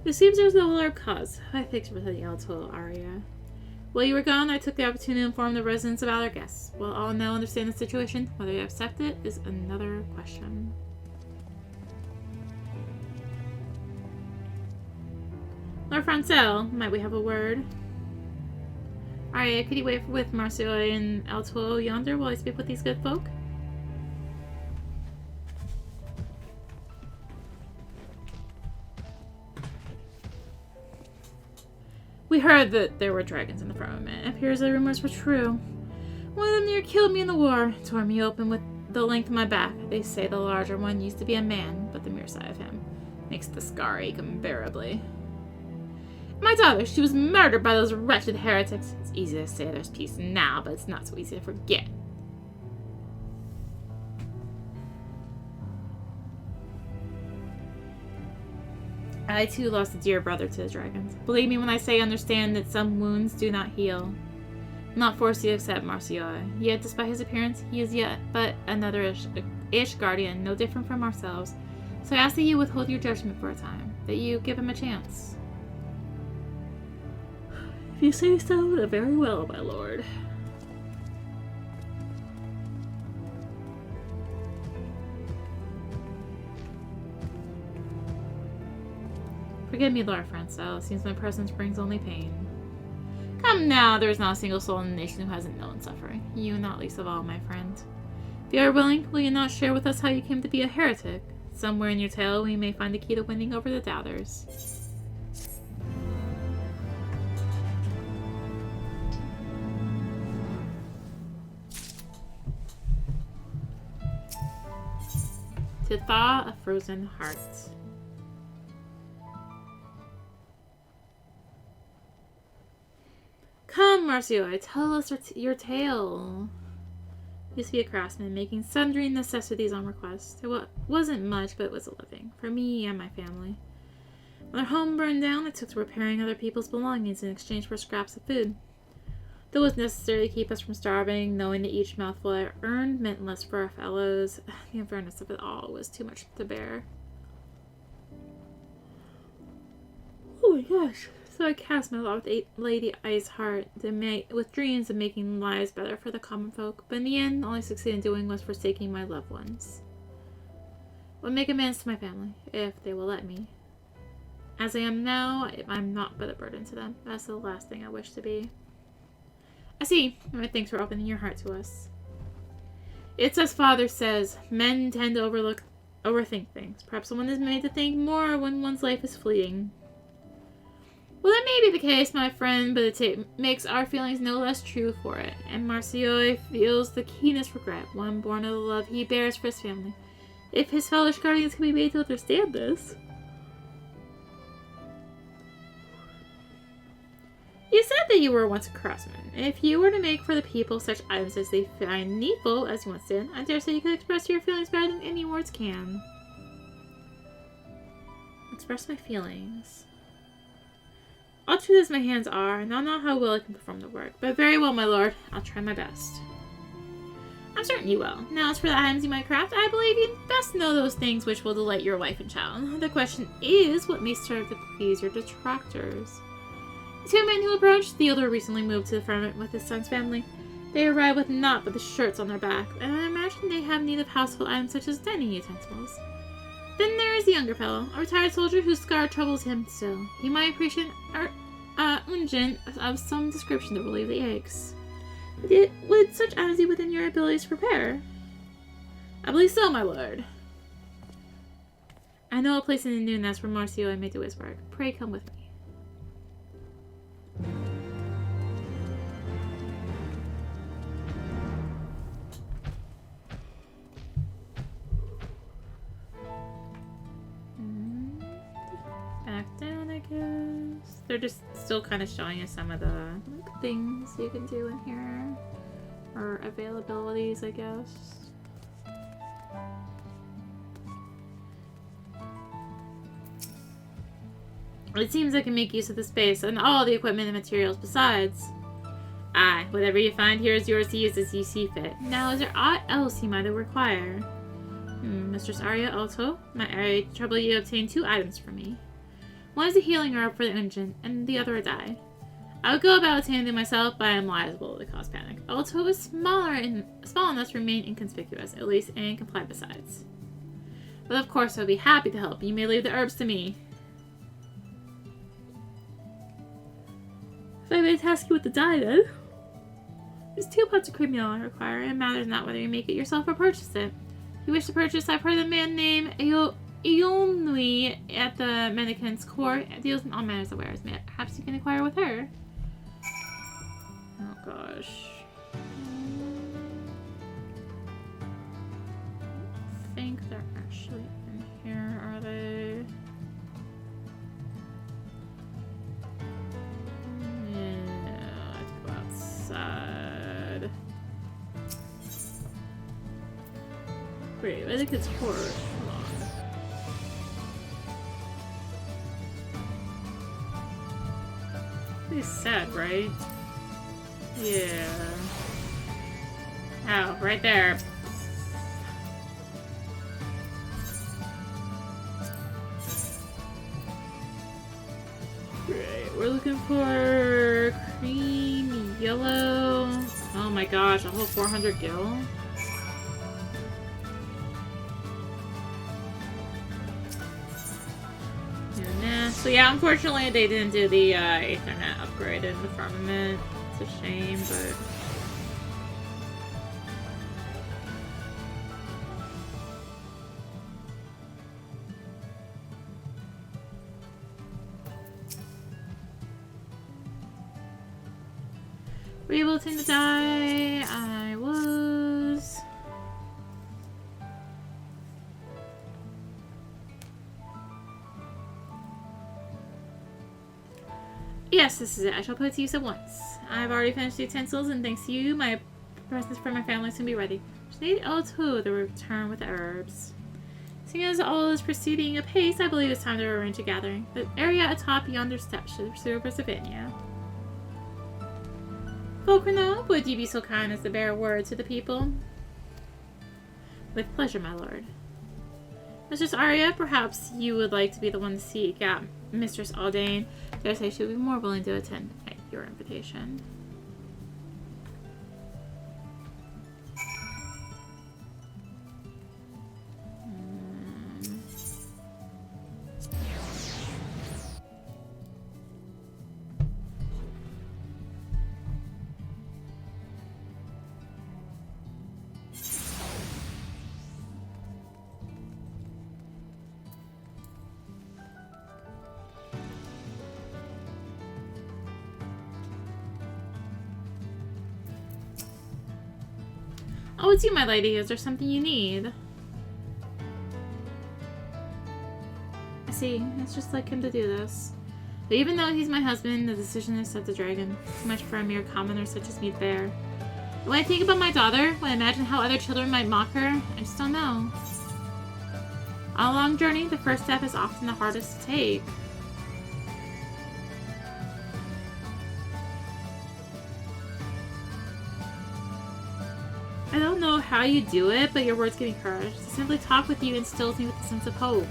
Speaker 1: It seems there's no alarm cause. I thanks for the Ultros, Arya. While you were gone, I took the opportunity to inform the residents about our guests. While all now understand the situation, whether they accept it is another question. Lord Francel, might we have a word? Arya, could you wait with Marsuoi and Ultros yonder while I speak with these good folk? We heard that there were dragons in the firmament. It appears the rumors were true. One of them near killed me in the war, tore me open with the length of my back. They say the larger one used to be a man, but the mere sight of him makes the scar ache unbearably. My daughter, she was murdered by those wretched heretics. It's easy to say there's peace now, but it's not so easy to forget. I too lost a dear brother to the dragons. Believe me when I say I understand that some wounds do not heal. I'm not forced to accept Marsuoi. Yet, despite his appearance, he is yet but another Ishgardian, no different from ourselves. So I ask that you withhold your judgment for a time, that you give him a chance. If you say so, then very well, my lord. Forgive me, Lord Francel. It seems my presence brings only pain. Come now, there is not a single soul in the nation who hasn't known suffering. You not least of all, my friend. If you are willing, will you not share with us how you came to be a heretic? Somewhere in your tale we may find the key to winning over the doubters. to thaw a frozen heart. Come, Marcio, tell us your tale. He used to be a craftsman, making sundry necessities on request. It wasn't much, but it was a living, for me and my family. When our home burned down, I took to repairing other people's belongings in exchange for scraps of food. Though it was necessary to keep us from starving, knowing that each mouthful I earned meant less for our fellows, the unfairness of it all was too much to bear. Oh my gosh. So I cast my lot with Lady Iceheart with dreams of making lives better for the common folk, but in the end, all I succeeded in doing was forsaking my loved ones. I would make amends to my family, if they will let me. As I am now, I'm not but a burden to them. That's the last thing I wish to be. I see. Thanks for opening your heart to us. It's as Father says, men tend to overthink things. Perhaps one is made to think more when one's life is fleeting. Well, that may be the case, my friend, but it makes our feelings no less true for it. And Marcio feels the keenest regret, one born of the love he bears for his family. If his fellow guardians can be made to understand this. You said that you were once a craftsman. If you were to make for the people such items as they find needful, as you once did, I dare say you could express your feelings better than any words can. Express my feelings. All true as my hands are, and I don't know how well I can perform the work, but very well, my lord. I'll try my best. I'm certain you will. Now, as for the items you might craft, I believe you best know those things which will delight your wife and child. The question is, what may serve to please your detractors? The two men who approached, the elder recently moved to the Firmament with his son's family. They arrived with naught but the shirts on their back, and I imagine they have need of household items such as dining utensils. Then there is the younger fellow, a retired soldier whose scar troubles him still. He might appreciate unguent of some description to relieve the aches. Would such items be within your abilities to prepare? I believe so, my lord. I know a place in the new nest where Marcio may do his work. Pray come with me. Back down, I guess. They're just still kind of showing us some of the things you can do in here. Or availabilities, I guess. It seems I can make use of the space and all the equipment and materials besides. Aye, whatever you find here is yours to use as you see fit. Now, is there aught else you might require? Mistress Arya Alto, I trouble you to obtain 2 items for me. One is a healing herb for the engine, and the other a dye. I would go about obtaining them myself, but I am liable to cause panic. Alto is small enough to remain inconspicuous, at least, and comply besides. But of course, I would be happy to help. You may leave the herbs to me. If I may task you with the dye, then. There's 2 pots of cream I require, and it matters not whether you make it yourself or purchase it. If you wish to purchase, I've heard of a man named Eonui at the Mendicant's court deals in all manners of wares. Perhaps you can inquire with her. Oh gosh. I think they're actually in here, are they? Yeah, let's go outside. Wait, I think it's horror. Hold on. Pretty sad, right? Yeah. Oh, right there. Right, we're looking for creamy yellow. Oh my gosh, a whole 400 gil. So yeah, unfortunately they didn't do the Ethernet upgrade in the Firmament. It's a shame, but... Were you able to die? I was... Yes, this is it. I shall put it to use at once. I've already finished the utensils, and thanks to you, my presents for my family soon be ready. Just need Ultros to return with the herbs. Seeing as all is proceeding apace, I believe it's time to arrange a gathering. The area atop yonder steps should pursue Persevania. Volcano, would you be so kind as to bear word to the people? With pleasure, my lord. Mistress Arya, perhaps you would like to be the one to seek out Mistress Aldane. Dare say she would be more willing to attend at your invitation. Oh, it's you, my lady. Is there something you need? I see. It's just like him to do this. But even though he's my husband, the decision is set to dragon. Too much for a mere commoner such as me to bear. When I think about my daughter, when I imagine how other children might mock her, I just don't know. On a long journey, the first step is often the hardest to take. I don't know how you do it, but your words give me courage. To simply talk with you instills me with a sense of hope.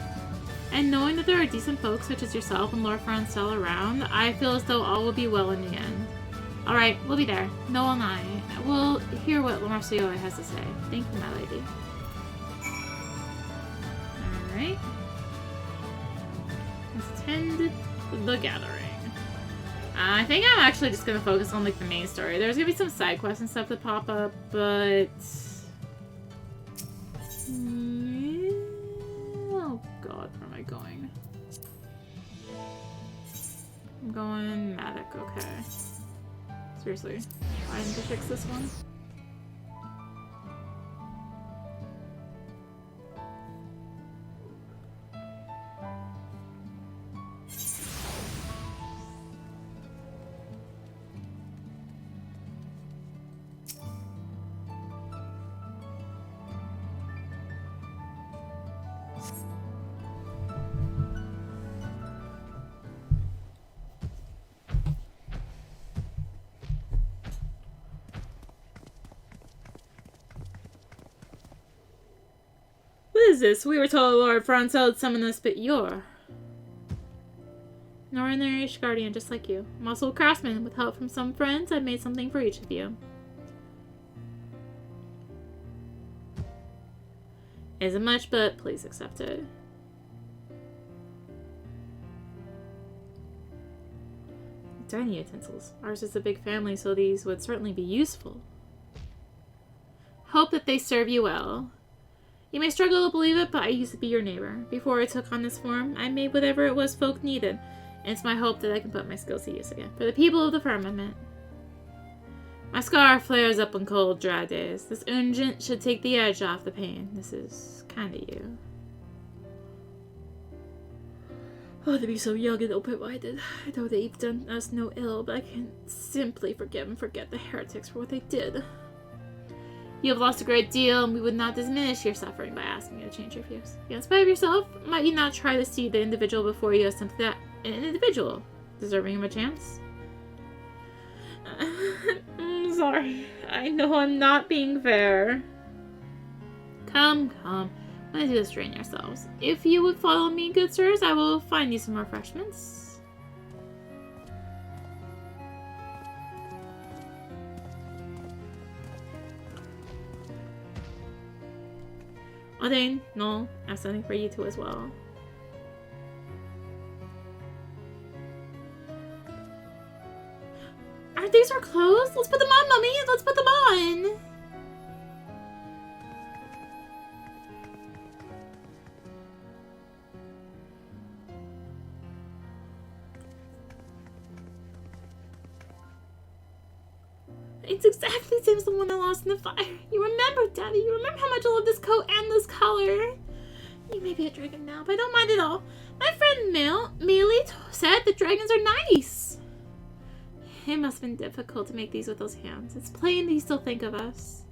Speaker 1: And knowing that there are decent folks such as yourself and Lord Francel around, I feel as though all will be well in the end. Alright, we'll be there. Noel and I will hear what Marcio has to say. Thank you, my lady. Alright. Let's attend the gathering. I think I'm actually just gonna focus on like the main story. There's gonna be some side quests and stuff that pop up, but oh god, where am I going? I'm going Matic, okay. Seriously, why didn't they fix this one? What is this? We were told Lord Francel had summoned us, but you're an ordinary guardian just like you. I'm also a craftsman. With help from some friends, I've made something for each of you. Isn't much, but please accept it. Dining utensils. Ours is a big family, so these would certainly be useful. Hope that they serve you well. You may struggle to believe it, but I used to be your neighbor. Before I took on this form, I made whatever it was folk needed, and it's my hope that I can put my skills to use again. For the people of the Firmament. My scar flares up on cold, dry days. This unguent should take the edge off the pain. This is kind of you. Oh, to be so young and open-minded. I know they've done us no ill, but I can't simply forgive and forget the heretics for what they did. You have lost a great deal, and we would not diminish your suffering by asking you to change your views. In spite of yourself, might you not try to see the individual before you as something that an individual, deserving of a chance? I'm sorry. I know I'm not being fair. Come. Let us do this train yourselves. If you would follow me, good sirs, I will find you some refreshments. Aldane, no, I have something for you too as well. Aren't these our clothes? Let's put them on, Mummy! Let's put them on! It's exactly the same as the one I lost in the fire. You remember, Daddy. You remember how much I love this coat and this color. You may be a dragon now, but I don't mind at all. My friend Mealy said that dragons are nice. It must have been difficult to make these with those hands. It's plain that you still think of us.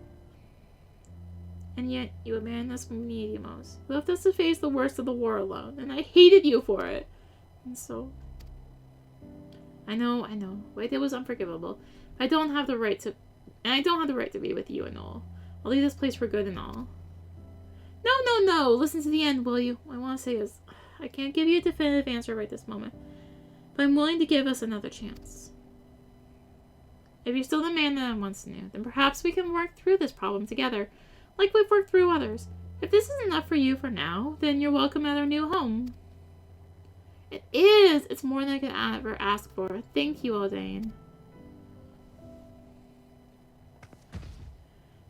Speaker 1: And yet, you abandoned us when we needed you most. You left us to face the worst of the war alone, and I hated you for it. And so... I know. What I did was unforgivable. I don't have the right to... And I don't have the right to be with you and all. I'll leave this place for good and all. No. Listen to the end, will you? What I want to say is... I can't give you a definitive answer right this moment. But I'm willing to give us another chance. If you're still the man that I once knew, then perhaps we can work through this problem together. Like we've worked through others. If this is enough for you for now, then you're welcome at our new home. It is! It's more than I could ever ask for. Thank you, Aldane.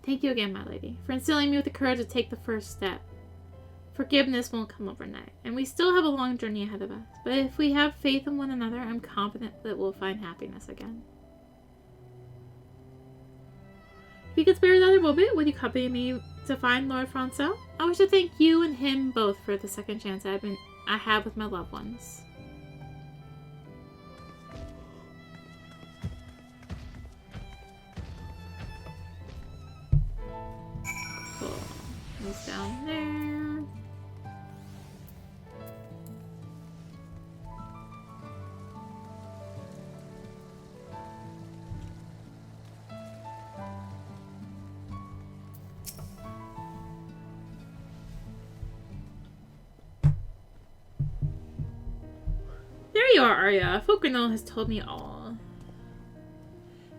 Speaker 1: Thank you again, my lady, for instilling me with the courage to take the first step. Forgiveness won't come overnight, and we still have a long journey ahead of us. But if we have faith in one another, I'm confident that we'll find happiness again. If you could spare another moment, would you accompany me to find Lord Francel? I wish to thank you and him both for the second chance I have with my loved ones. Cool. He's down there. There you are, Arya. Folkrenal has told me all.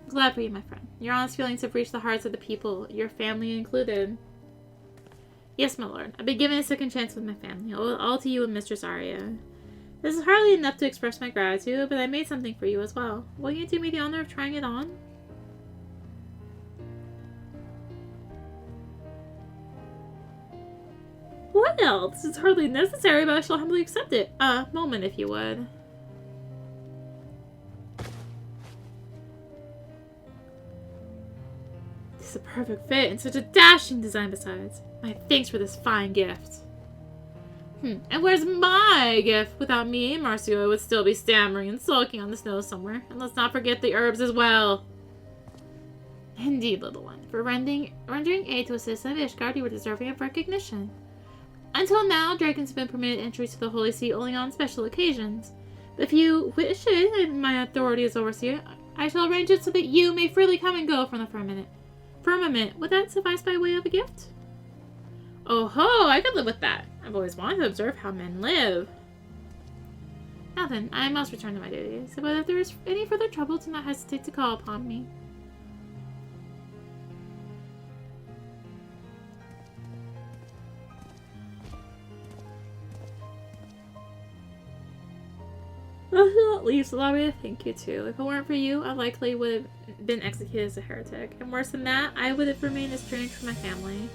Speaker 1: I'm glad for you, my friend. Your honest feelings have reached the hearts of the people, your family included. Yes, my lord. I've been given a second chance with my family. All to you and Mistress Arya. This is hardly enough to express my gratitude, but I made something for you as well. Will you do me the honor of trying it on? Well, this is hardly necessary, but I shall humbly accept it. Moment, if you would. This is a perfect fit, and such a dashing design besides. My thanks for this fine gift. And where's my gift? Without me, Marcio would still be stammering and sulking on the snow somewhere. And let's not forget the herbs as well. Indeed, little one. For rendering aid to a citizen of Ishgard, you were deserving of recognition. Until now, dragons have been permitted entry to the Holy See only on special occasions. But if you wish it, in my authority as overseer, I shall arrange it so that you may freely come and go from the firmament. Would that suffice by way of a gift? Oh ho, I could live with that. I've always wanted to observe how men live. Now then, I must return to my duties. But if there is any further trouble, do not hesitate to call upon me. Last but not least, allow me to thank you too. If it weren't for you, I likely would have been executed as a heretic. And worse than that, I would have remained estranged from my family.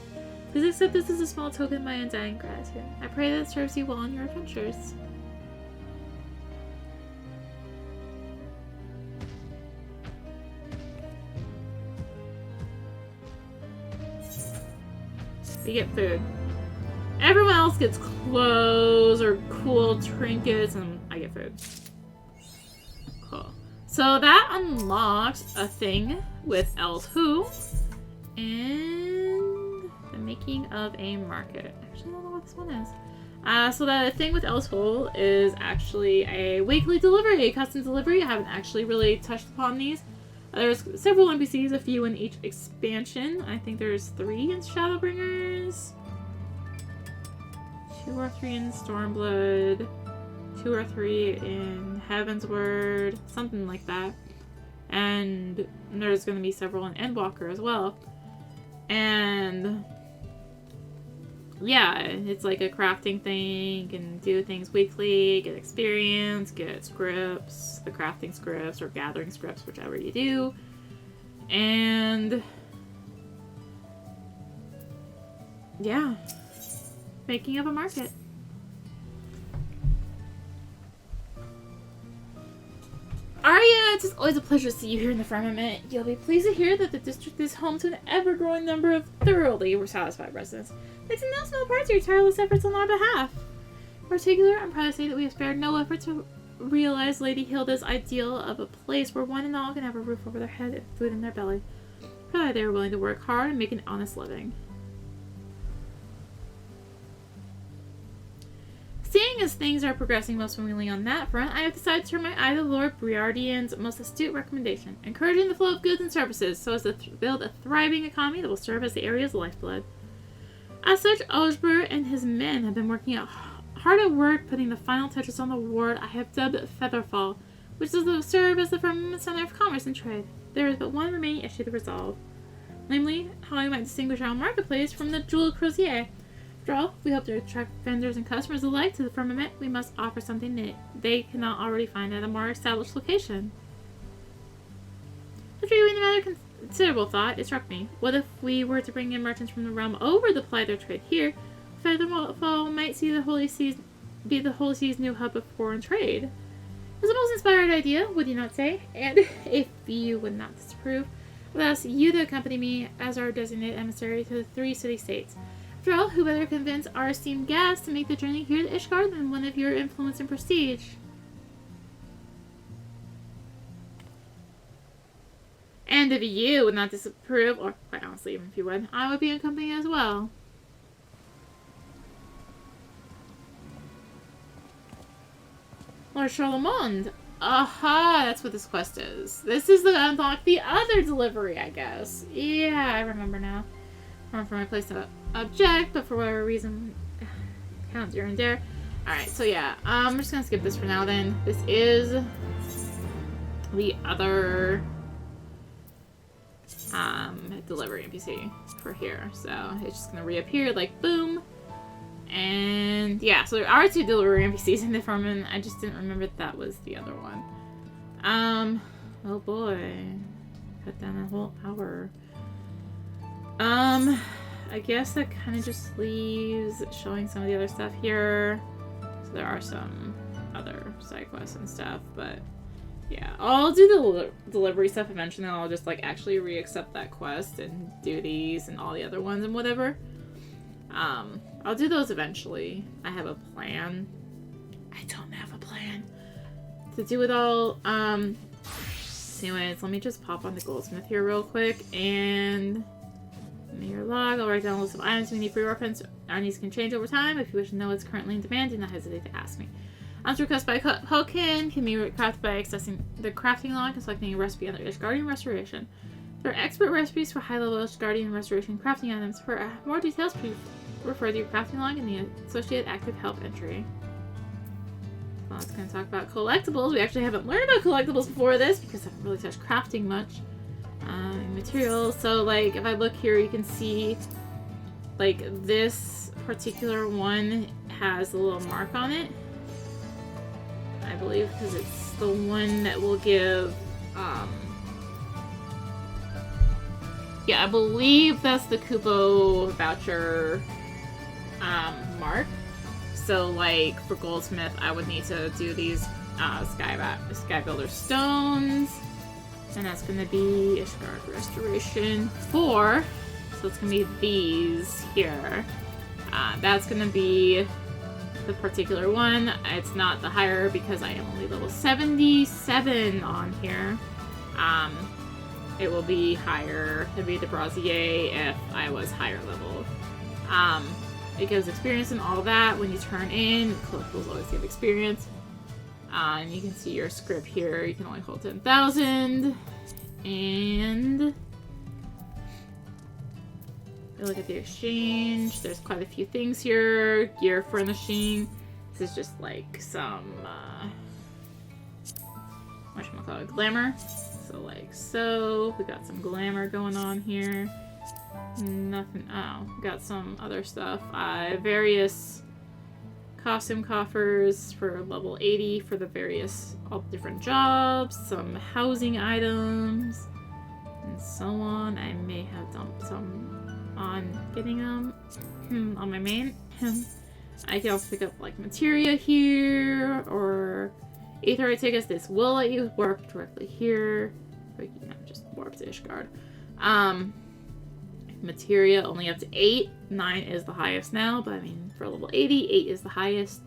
Speaker 1: Please accept this as a small token of my undying gratitude. I pray that it serves you well in your adventures. We get food. Everyone else gets clothes or cool trinkets, and I get food. Cool. So that unlocks a thing with L2 and the making of a market. Actually, I don't know what this one is. So the thing with L2 is actually a weekly delivery, a custom delivery. I haven't actually really touched upon these. There's several NPCs, a few in each expansion. I think there's 3 in Shadowbringers. 2 or 3 in Stormblood, 2 or 3 in Heavensward, something like that. And there's going to be several in Endwalker as well. And yeah, it's like a crafting thing. You can do things weekly, get experience, get scripts, the crafting scripts or gathering scripts, whichever you do. And yeah. Making of a market. Arya, it's always a pleasure to see you here in the Firmament. You'll be pleased to hear that the district is home to an ever-growing number of thoroughly satisfied residents. Thanks in no small part to your tireless efforts on our behalf. In particular, I'm proud to say that we have spared no effort to realized Lady Hilda's ideal of a place where one and all can have a roof over their head and food in their belly. Probably they were willing to work hard and make an honest living. Seeing as things are progressing most swimmingly on that front, I have decided to turn my eye to Lord Briardian's most astute recommendation, encouraging the flow of goods and services so as to build a thriving economy that will serve as the area's lifeblood. As such, Osbert and his men have been working hard at work putting the final touches on the ward I have dubbed Featherfall, which is to serve as the Firmament Center of Commerce and Trade. There is but one remaining issue to resolve, namely how I might distinguish our marketplace from the Jewel Crozier. After all, if we hope to attract vendors and customers alike to the Firmament, we must offer something that they cannot already find at a more established location. After giving the matter considerable thought, it struck me. What if we were to bring in merchants from the realm over to ply their trade here? Featherfall might see the Holy Seas be the Holy Seas' new hub of foreign trade. It's a most inspired idea, would you not say? And if you would not disapprove, I would ask you to accompany me as our designated emissary to the 3 city-states. After all, who better convince our esteemed guests to make the journey here to Ishgard than one of your influence and prestige? And if you would not disapprove, or quite honestly, even if you would, I would be accompanying as well. Lord Charlemont. Aha, that's what this quest is. This is the unlock the other delivery, I guess. Yeah, I remember now. Run for my place to object, but for whatever reason, counts here and there. Alright, so yeah, I'm just gonna skip this for now then. This is the other delivery NPC for here. So it's just gonna reappear like boom. And yeah, so there are 2 delivery NPCs in the Firmament. I just didn't remember that was the other one. Oh boy. Cut down a whole hour. I guess that kind of just leaves showing some of the other stuff here. So there are some other side quests and stuff, but yeah, I'll do the delivery stuff eventually, and I'll just like actually re-accept that quest and do these and all the other ones and whatever. I'll do those eventually. I have a plan. I don't have a plan to do it all. Anyways, let me just pop on the goldsmith here real quick and in your log, I'll write down a list of items we need for your reference. Our needs can change over time. If you wish to know what's currently in demand, do not hesitate to ask me. Items requested by Hokin can be crafted by accessing the crafting log and selecting a recipe under Ishgardian Restoration. There are expert recipes for high-level Ishgardian Restoration crafting items. For more details, please refer to your crafting log and the associated active help entry. Well, let's going to talk about collectibles. We actually haven't learned about collectibles before this because I haven't really touched crafting much. Materials. So, like, if I look here, you can see, like, this particular one has a little mark on it. I believe because it's the one that will give, yeah, I believe that's the Kupo voucher, mark. So, like, for Goldsmith, I would need to do these, Sky Builder stones. And that's going to be Ishgard Restoration 4. So it's going to be these here. That's going to be the particular one. It's not the higher because I am only level 77 on here. It will be higher. It'll be the Brazier if I was higher level. It gives experience and all that when you turn in. Collectibles always give experience. And you can see your script here. You can only hold 10,000. And you look at the exchange. There's quite a few things here. Gear furnishing. This is just like some, whatchamacallit, glamour. So like so. We got some glamour going on here. Nothing. Oh, got some other stuff. Various costume coffers for level 80 for the various all different jobs, some housing items, and so on. I may have dumped some on getting them on my main. I can also pick up like materia here or aetherite tickets. This will let you warp directly here. Or, you know, just warp to Ishgard. Materia only up to 8. 9 is the highest now, but I mean for level 80, 8 is the highest.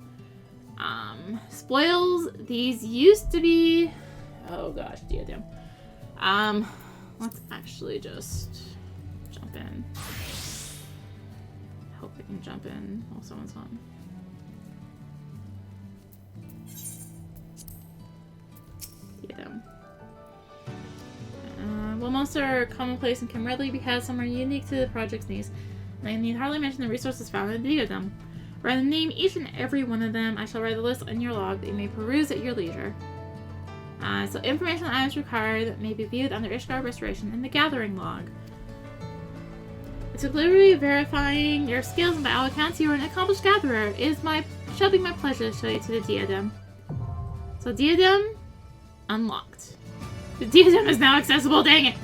Speaker 1: Spoils, these used to be... Oh gosh, diadem. Let's actually just jump in. Hope we can jump in while someone's on. Diadem. Well, most are commonplace and can readily be had, some are unique to the project's needs. And I need hardly mention the resources found in the diadem. Rather than name each and every one of them, I shall write a list on your log that you may peruse at your leisure. So information on items required may be viewed under Ishgard Restoration in the Gathering log. To clearly verifying your skills, and by all accounts you are an accomplished gatherer, shall be my pleasure to show you to the diadem. So diadem unlocked. The diadem is now accessible, dang it!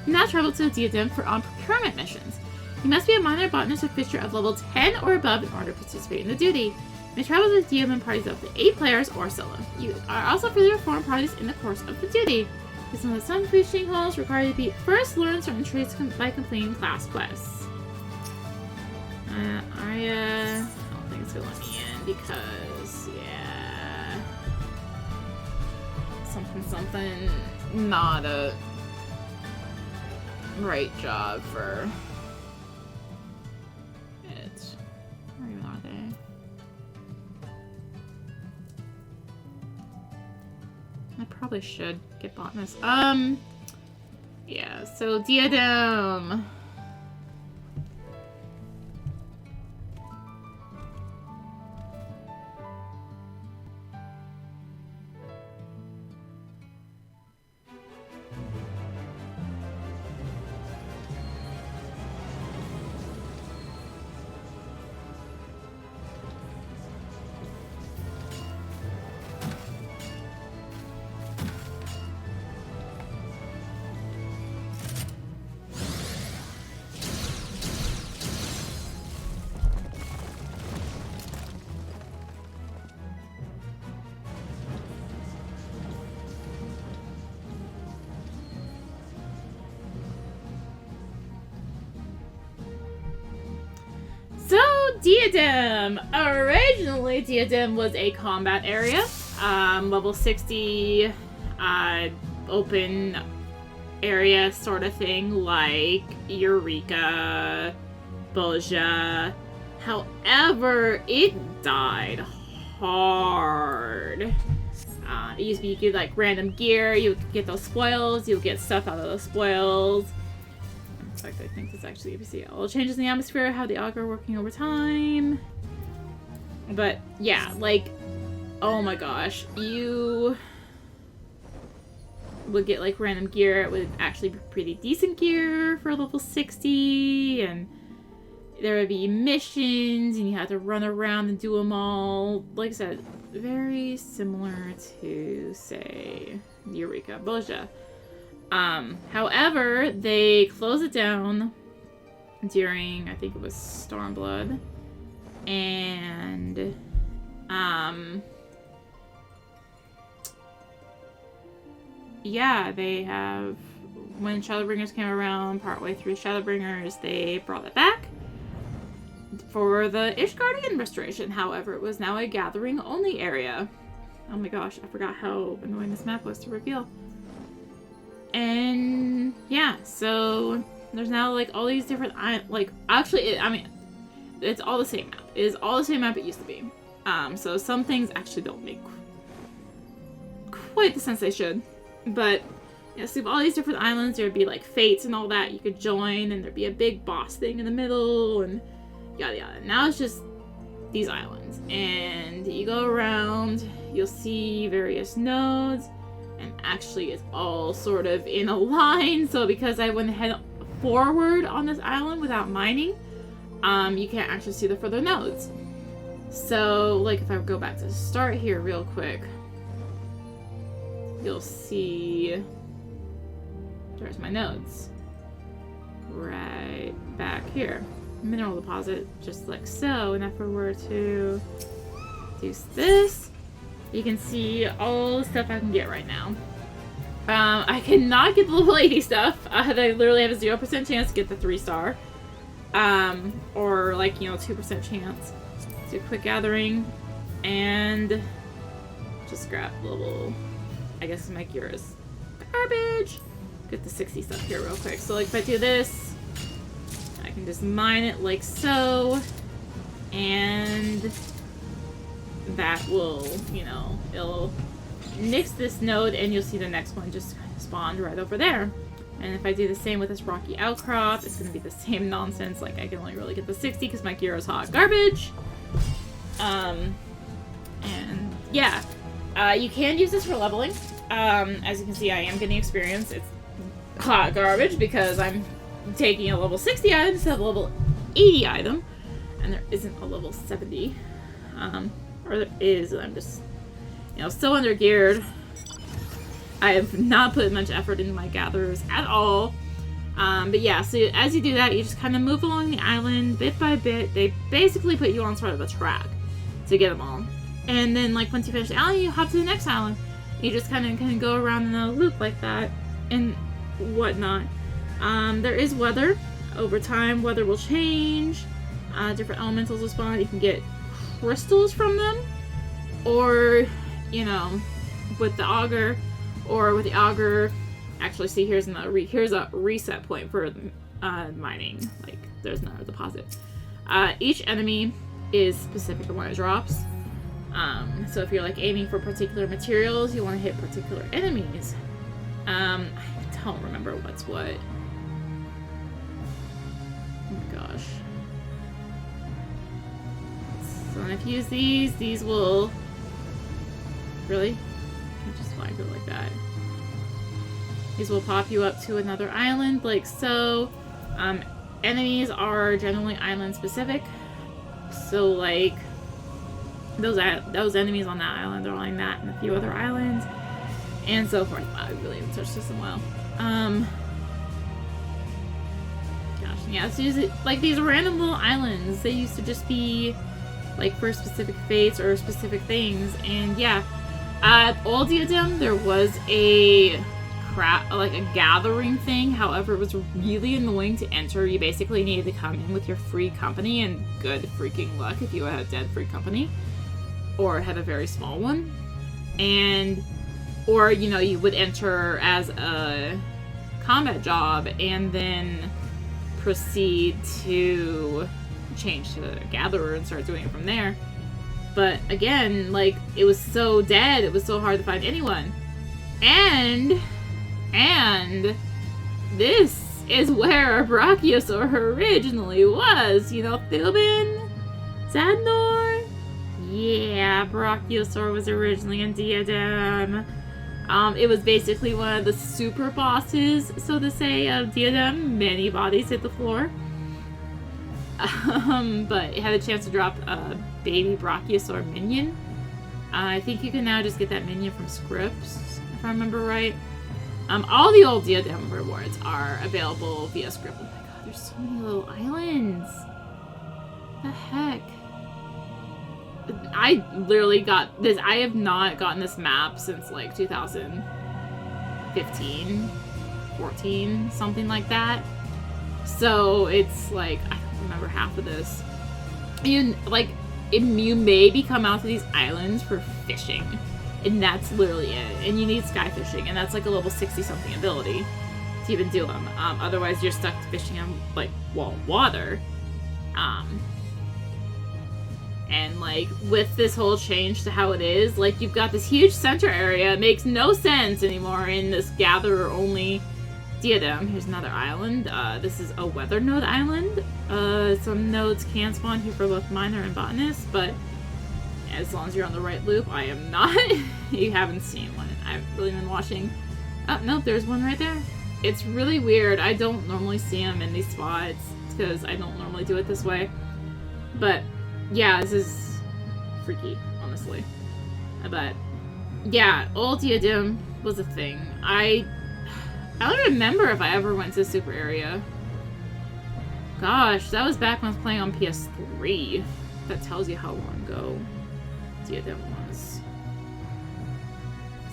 Speaker 1: Now travel to the diadem for on-procurement missions. You must be a minor botanist or fisher of level 10 or above in order to participate in the duty. You may travel to the diadem parties of up to 8 players or solo. You are also free to form parties in the course of the duty. Some fishing holes require you to be first learn certain traits by completing class quests. I don't think it's gonna let me in because, yeah, something not a right job for it. Where even are they? I probably should get botanist. Yeah, so diadem. Diadem! Originally, Diadem was a combat area. Level 60, open area sort of thing, like Eureka, Boja. However, it died hard. It used to be you could like random gear, you would get those spoils, you would get stuff out of those spoils. In fact, I think this actually, you see all changes in the atmosphere, how the augur are working over time. But yeah, like, oh my gosh, you would get like random gear. It would actually be pretty decent gear for level 60, and there would be missions, and you had to run around and do them all. Like I said, very similar to, say, Eureka, Boja. However, they closed it down during, I think it was Stormblood, and, yeah, they have, when Shadowbringers came around, partway through Shadowbringers, they brought it back for the Ishgardian restoration. However, it was now a gathering-only area. Oh my gosh, I forgot how annoying this map was to reveal. And yeah, so there's now like all these different, like, actually, I mean, it's all the same map. It is all the same map it used to be. So some things actually don't make quite the sense they should. But yeah, so you have all these different islands. There'd be like fates and all that you could join, and there'd be a big boss thing in the middle, and yada yada. Now it's just these islands, and you go around, you'll see various nodes. And actually, it's all sort of in a line. So because I went ahead forward on this island without mining, you can't actually see the further nodes. So, like, if I go back to start here real quick, you'll see there's my nodes right back here. Mineral deposit, just like so. And if I were to do this, you can see all the stuff I can get right now. I cannot get the level 80 stuff. I literally have a 0% chance to get the 3-star. Or like, you know, 2% chance. Do quick gathering. And just grab a little, I guess my gear is garbage. Get the 60 stuff here real quick. So like if I do this, I can just mine it like so. And that will, you know, it'll nix this node and you'll see the next one just kind of spawned right over there. And if I do the same with this rocky outcrop, it's going to be the same nonsense. Like, I can only really get the 60 because my gear is hot garbage. And, yeah. You can use this for leveling. As you can see, I am getting experience. It's hot garbage because I'm taking a level 60 item instead of a level 80 item. And there isn't a level 70. Or there is, and I'm just, you know, still under geared. I have not put much effort into my gatherers at all. But yeah, so as you do that, you just kind of move along the island bit by bit. They basically put you on sort of a track to get them all. And then, like, once you finish the island, you hop to the next island. You just kind of go around in a loop like that and whatnot. There is weather. Over time, weather will change. Different elementals will spawn. You can get crystals from them. Or, you know, with the auger. Or with the auger, actually, see, here's a reset point for mining. Like, there's not a deposit. Each enemy is specific to when it drops. So if you're like aiming for particular materials, you want to hit particular enemies. I don't remember what's what. Oh my gosh. So if you use these will... Really? Just flag it like that. These will pop you up to another island, like so. Enemies are generally island specific, so like those enemies on that island are on that and a few other islands, and so forth. Wow, I really haven't touched this in a while. Gosh, yeah, it's usually like these random little islands. They used to just be like for specific fates or specific things, and yeah. At Old Diadem, there was a gathering thing. However, it was really annoying to enter. You basically needed to come in with your free company, and good freaking luck if you had a dead free company, or had a very small one, or you know, you would enter as a combat job and then proceed to change to a gatherer and start doing it from there. But again, like, it was so dead, it was so hard to find anyone. And this is where Brachiosaur originally was. You know, Philbin? Zadnor? Yeah, Brachiosaur was originally in Diadem. It was basically one of the super bosses, so to say, of Diadem. Many bodies hit the floor. But it had a chance to drop a baby Brachiosaur minion. I think you can now just get that minion from scripts, if I remember right. All the old Diadem rewards are available via script. Oh my god, there's so many little islands. What the heck? I literally got this. I have not gotten this map since like 2015, 14, something like that. So it's like, I don't remember half of this. You may become out to these islands for fishing, and that's literally it. And you need sky fishing, and that's like a level 60 something ability to even do them. Otherwise you're stuck fishing on like water. And like with this whole change to how it is, like you've got this huge center area. It makes no sense anymore in this gatherer only Diadem. Here's another island. This is a weather node island. Some nodes can spawn here for both miner and botanist, but as long as you're on the right loop, I am not. You haven't seen one. I've really been watching. Oh, nope, there's one right there. It's really weird. I don't normally see them in these spots because I don't normally do it this way. But yeah, this is freaky, honestly. But yeah, old Diadem was a thing. I don't remember if I ever went to the super area. Gosh, that was back when I was playing on PS3. That tells you how long ago Diadem was.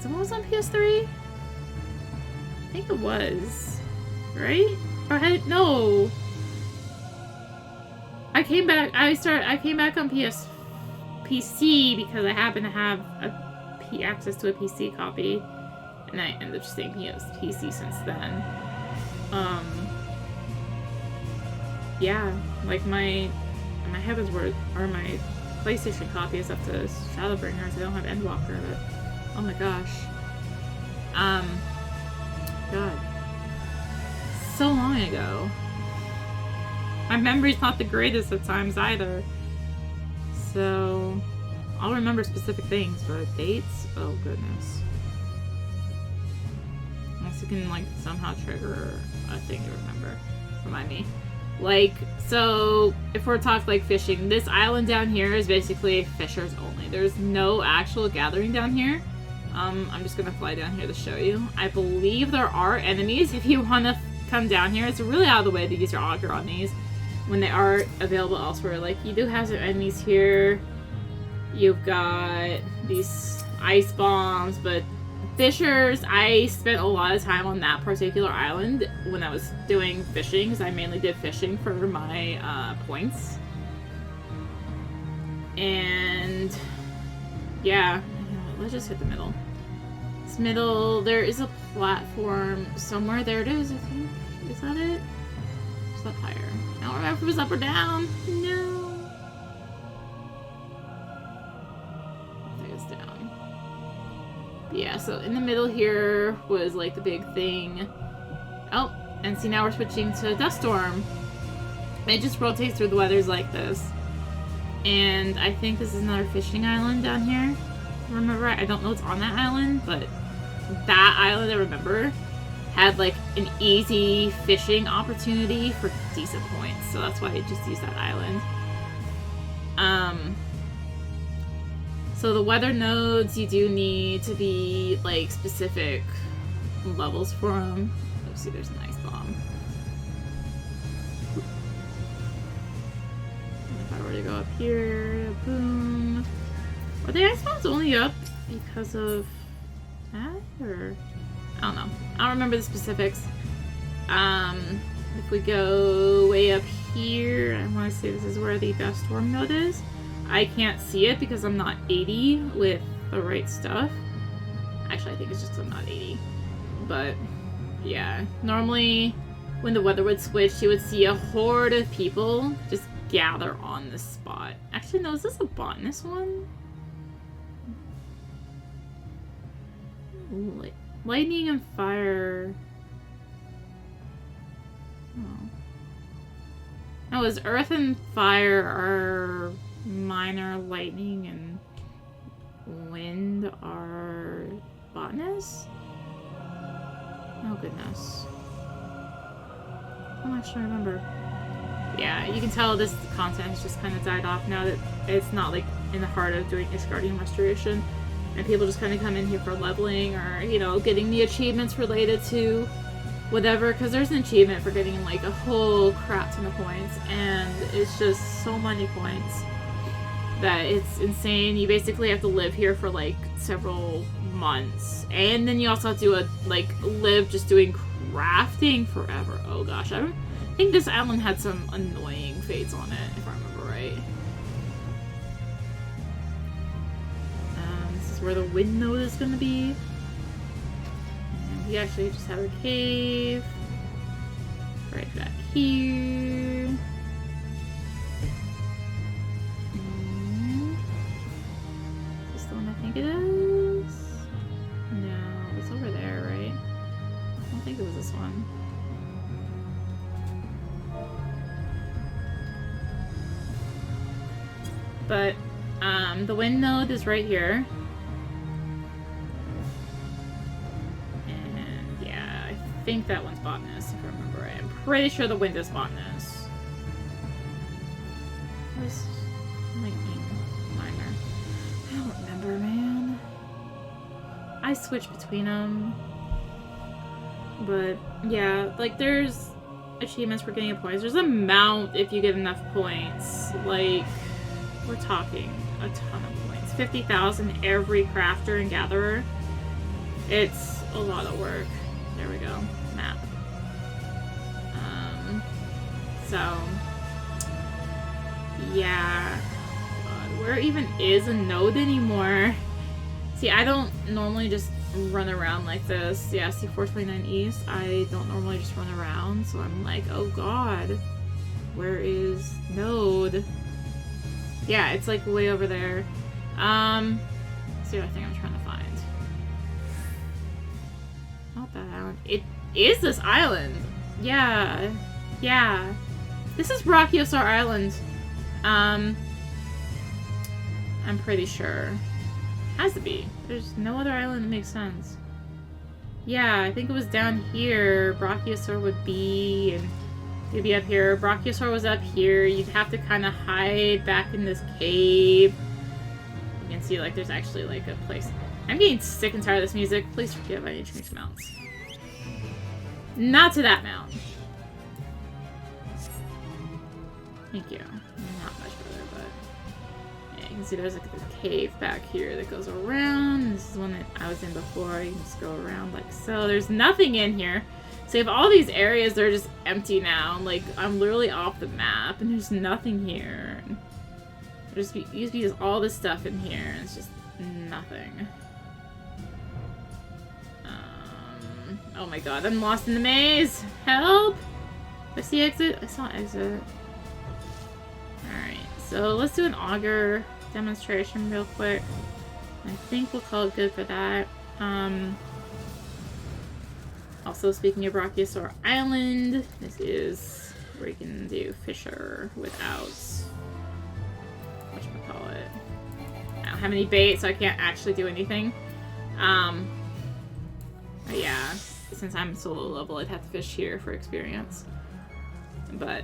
Speaker 1: Someone was on PS3? I think it was. Right? Or no. I came back on PS4 PC because I happen to have access to a PC copy, and I ended up just saying PC since then. Yeah, like my Heavensward or my PlayStation copy is up to Shadowbringers. I don't have Endwalker, but oh my gosh. God. So long ago. My memory's not the greatest at times either. So I'll remember specific things, but dates? Oh goodness. Unless you can like somehow trigger a thing to remember. Remind me. Like, so if we're talking like fishing, this island down here is basically fishers only. There's no actual gathering down here. I'm just gonna fly down here to show you. I believe there are enemies if you want to come down here. It's really out of the way to use your auger on these when they are available elsewhere. Like, you do have some enemies here. You've got these ice bombs, but fishers, I spent a lot of time on that particular island when I was doing fishing, because I mainly did fishing for my points. And yeah, let's just hit the middle. This middle, there is a platform somewhere. There it is, I think. Is that it? Is that higher? I don't remember if it was up or down. No. I think it's down. Yeah, so in the middle here was like the big thing. Oh, and see, now we're switching to Dust Storm. It just rotates through the weathers like this. And I think this is another fishing island down here. Remember, I don't know what's on that island, but that island, I remember, had like an easy fishing opportunity for decent points. So that's why I just used that island. So the weather nodes, you do need to be like specific levels for them. Let's see, there's an ice bomb. If I were to go up here, boom. Are the ice bombs only up because of that, or I don't know. I don't remember the specifics. If we go way up here, I want to say this is where the Dust Storm node is. I can't see it because I'm not 80 with the right stuff. Actually, I think it's just I'm not 80. But yeah, normally when the weather would switch, you would see a horde of people just gather on this spot. Actually, no, is this a botanist one? Ooh, lightning and fire. Oh. No, is earth and fire are minor, lightning and wind are botanists? Oh goodness. I'm not sure I remember. Yeah, you can tell this content has just kind of died off now that it's not like in the heart of doing Guardian Restoration. And people just kind of come in here for leveling or, you know, getting the achievements related to whatever. Because there's an achievement for getting like a whole crap ton of points. And it's just so many points that it's insane. You basically have to live here for like several months. And then you also have to live just doing crafting forever. Oh gosh, I think this island had some annoying fates on it, if I remember right. Where the wind node is going to be. And we actually just have a cave right back here. Is this the one I think it is? No, it's over there, right? I don't think it was this one. But the wind node is right here. I think that one's botanist, if I remember right. I'm pretty sure the wind is botanist. Where's lightning minor? I don't remember, man. I switch between them. But yeah, like there's achievements for getting points. There's a mount if you get enough points. Like, we're talking a ton of points. 50,000 every crafter and gatherer. It's a lot of work. There we go. Map. So yeah. God, where even even is a node anymore. See, I don't normally just run around like this. Yeah, see 429 East. I don't normally just run around, so I'm like, oh god. Where is node? Yeah, it's like way over there. See what I think I'm trying to find. Not that island. It is this island. Yeah. Yeah. This is Brachiosaur Island. I'm pretty sure. Has to be. There's no other island that makes sense. Yeah, I think it was down here. Brachiosaur would be, and you'd be up here. Brachiosaur was up here. You'd have to kind of hide back in this cave. You can see, like, there's actually, like, a place. I'm getting sick and tired of this music. Please forgive, I need to change mounts. Not to that mount. Thank you. Not much further, but... Yeah, you can see there's, like, this cave back here that goes around. This is one that I was in before. You can just go around like so. There's nothing in here. So you have all these areas that are just empty now. Like, I'm literally off the map, and there's nothing here. There's used to be just all this stuff in here, and it's just nothing. Oh my god, I'm lost in the maze! Help! I see exit? I saw exit. Alright, so let's do an auger demonstration real quick. I think we'll call it good for that. Also, speaking of Brachiosaur Island, this is where you can do Fisher without... whatchamacallit. I don't have any bait, so I can't actually do anything. But yeah, since I'm solo level, I'd have to fish here for experience. But...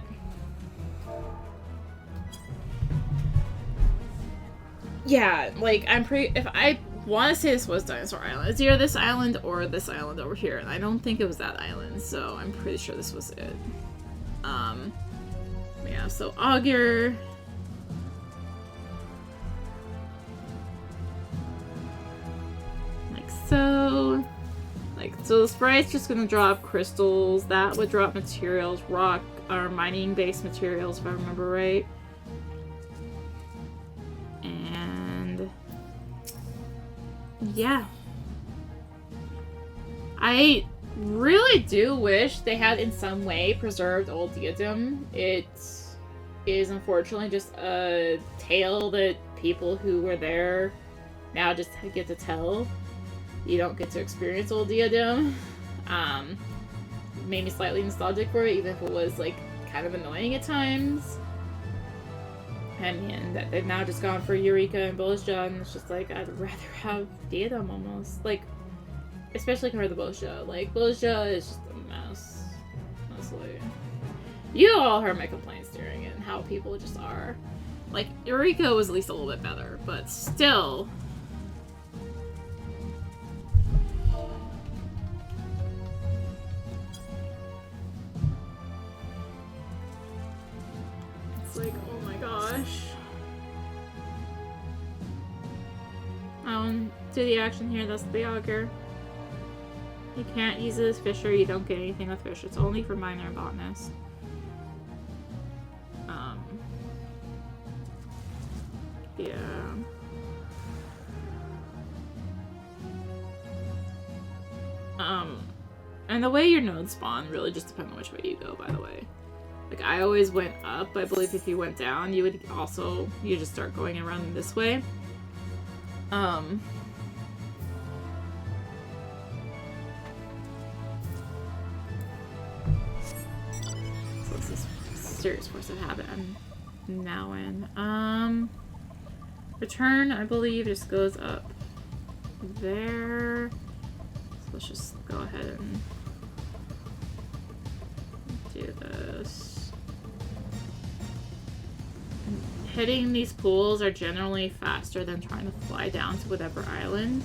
Speaker 1: yeah, like, I'm pretty... if I want to say this was Dinosaur Island, it's either this island or this island over here, and I don't think it was that island, so I'm pretty sure this was it. Yeah, so auger... like so... like, so the sprite's just gonna drop crystals, that would drop materials, rock, or mining-based materials, if I remember right. And... yeah. I really do wish they had in some way preserved Old Diadem. It is unfortunately just a tale that people who were there now just get to tell. You don't get to experience Old Diadem. Made me slightly nostalgic for it, even if it was like kind of annoying at times. I mean, that they've now just gone for Eureka and Bolgia, and it's just like, I'd rather have Diadem almost. Like, especially compared to Bolgia. Like, Bolgia is just a mess. Honestly. You all heard my complaints during it and how people just are. Like, Eureka was at least a little bit better, but still. It's like, oh my gosh. Do the action here, that's the auger. You can't use it as Fisher, you don't get anything with Fisher. It's only for Miner and Botanist. Yeah. And the way your nodes spawn really just depends on which way you go, by the way. Like, I always went up. I believe if you went down, you would also, you just start going around this way. So this is serious force of habit I'm now in. Return, I believe, just goes up there. So let's just go ahead and do this. Hitting these pools are generally faster than trying to fly down to whatever island.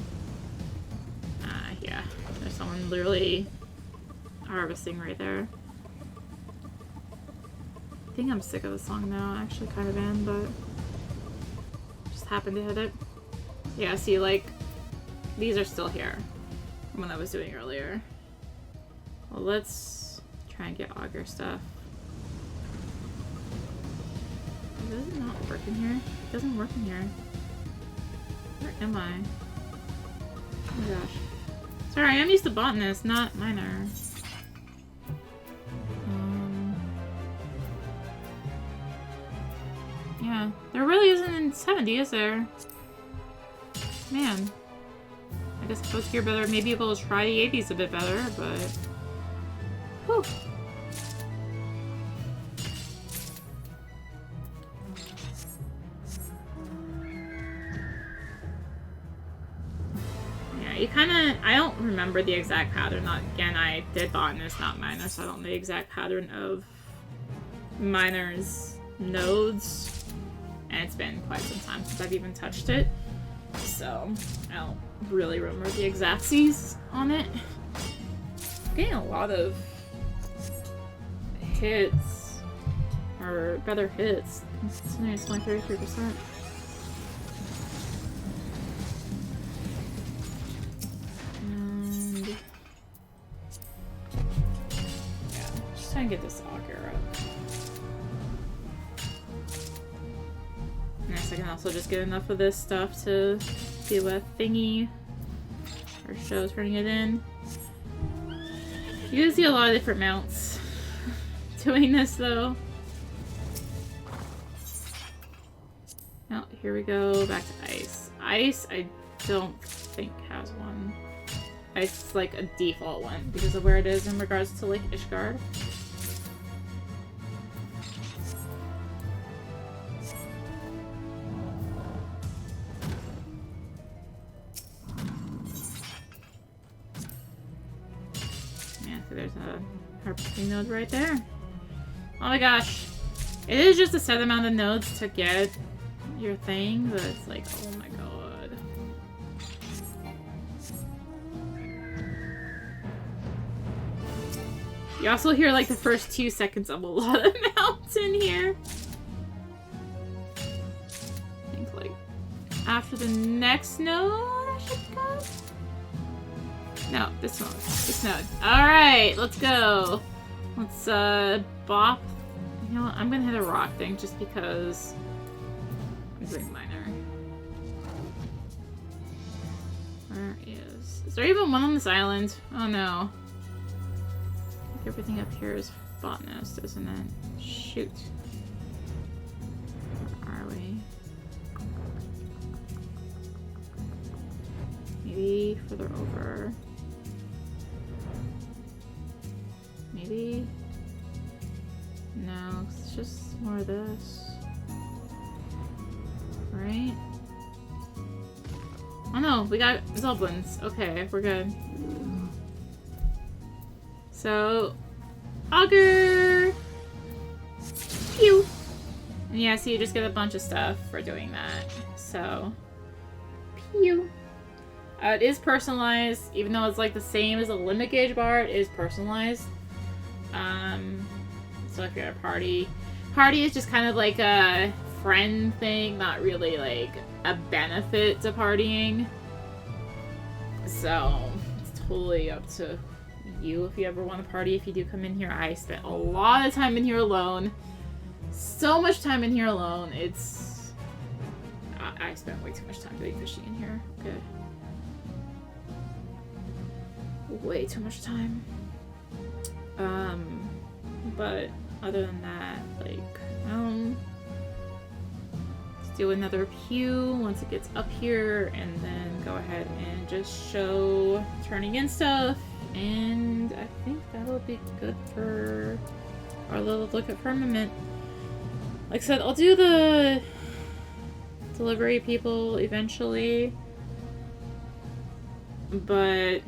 Speaker 1: Yeah, there's someone literally harvesting right there. I think I'm sick of the song now. I actually kind of am, but just happened to hit it. Yeah, see, like, these are still here from when I was doing earlier. Well, let's try and get auger stuff. Does it not work in here? It doesn't work in here. Where am I? Oh my gosh. Sorry, I am used to botanist, not miner. Yeah, there really isn't in 70, is there? Man. I guess if I was here better, maybe able to try the 80s a bit better, but... Whew. Yeah, you kinda... I don't remember the exact pattern. Again, I did botanist, not miner, so I don't know the exact pattern of miner's nodes. And it's been quite some time since I've even touched it. So, I don't really remember the exactsies on it. I'm getting a lot of hits. Or better hits. It's nice, only 33%. And... yeah, just trying to get this auger up. Nice, I can also just get enough of this stuff to do a thingy or show turning it in. You can see a lot of different mounts doing this though. Oh, here we go, back to ice. Ice, I don't think has one. Ice is like a default one because of where it is in regards to like Ishgard. There's a harvesting node right there. Oh my gosh. It is just a set amount of nodes to get your thing, but it's like, oh my god. You also hear like the first 2 seconds of a lot of mounts in here. I think like after the next node I should go. No, this one. This node. Alright, let's go. Let's, bop. You know what? I'm gonna hit a rock thing just because I'm doing miner. Where is there even one on this island? Oh no. I think everything up here is botanist, isn't it? Shoot. Where are we? Maybe further over. Maybe? No, it's just more of this. Right? Oh no, we got Zoblins. Okay, we're good. So, auger! Pew! And yeah, so you just get a bunch of stuff for doing that. So, pew! It is personalized, even though it's like the same as a limit gauge bar, it is personalized. So if you're at a party is just kind of like a friend thing, not really like a benefit to partying. So it's totally up to you if you ever want to party, if you do come in here. I spent a lot of time in here alone. So much time in here alone. It's... I spent way too much time doing fishing in here. Okay. Way too much time. But other than that, like, let's do another pew once it gets up here, and then go ahead and just show turning in stuff, and I think that'll be good for our little look at Firmament. Like I said, I'll do the delivery people eventually, but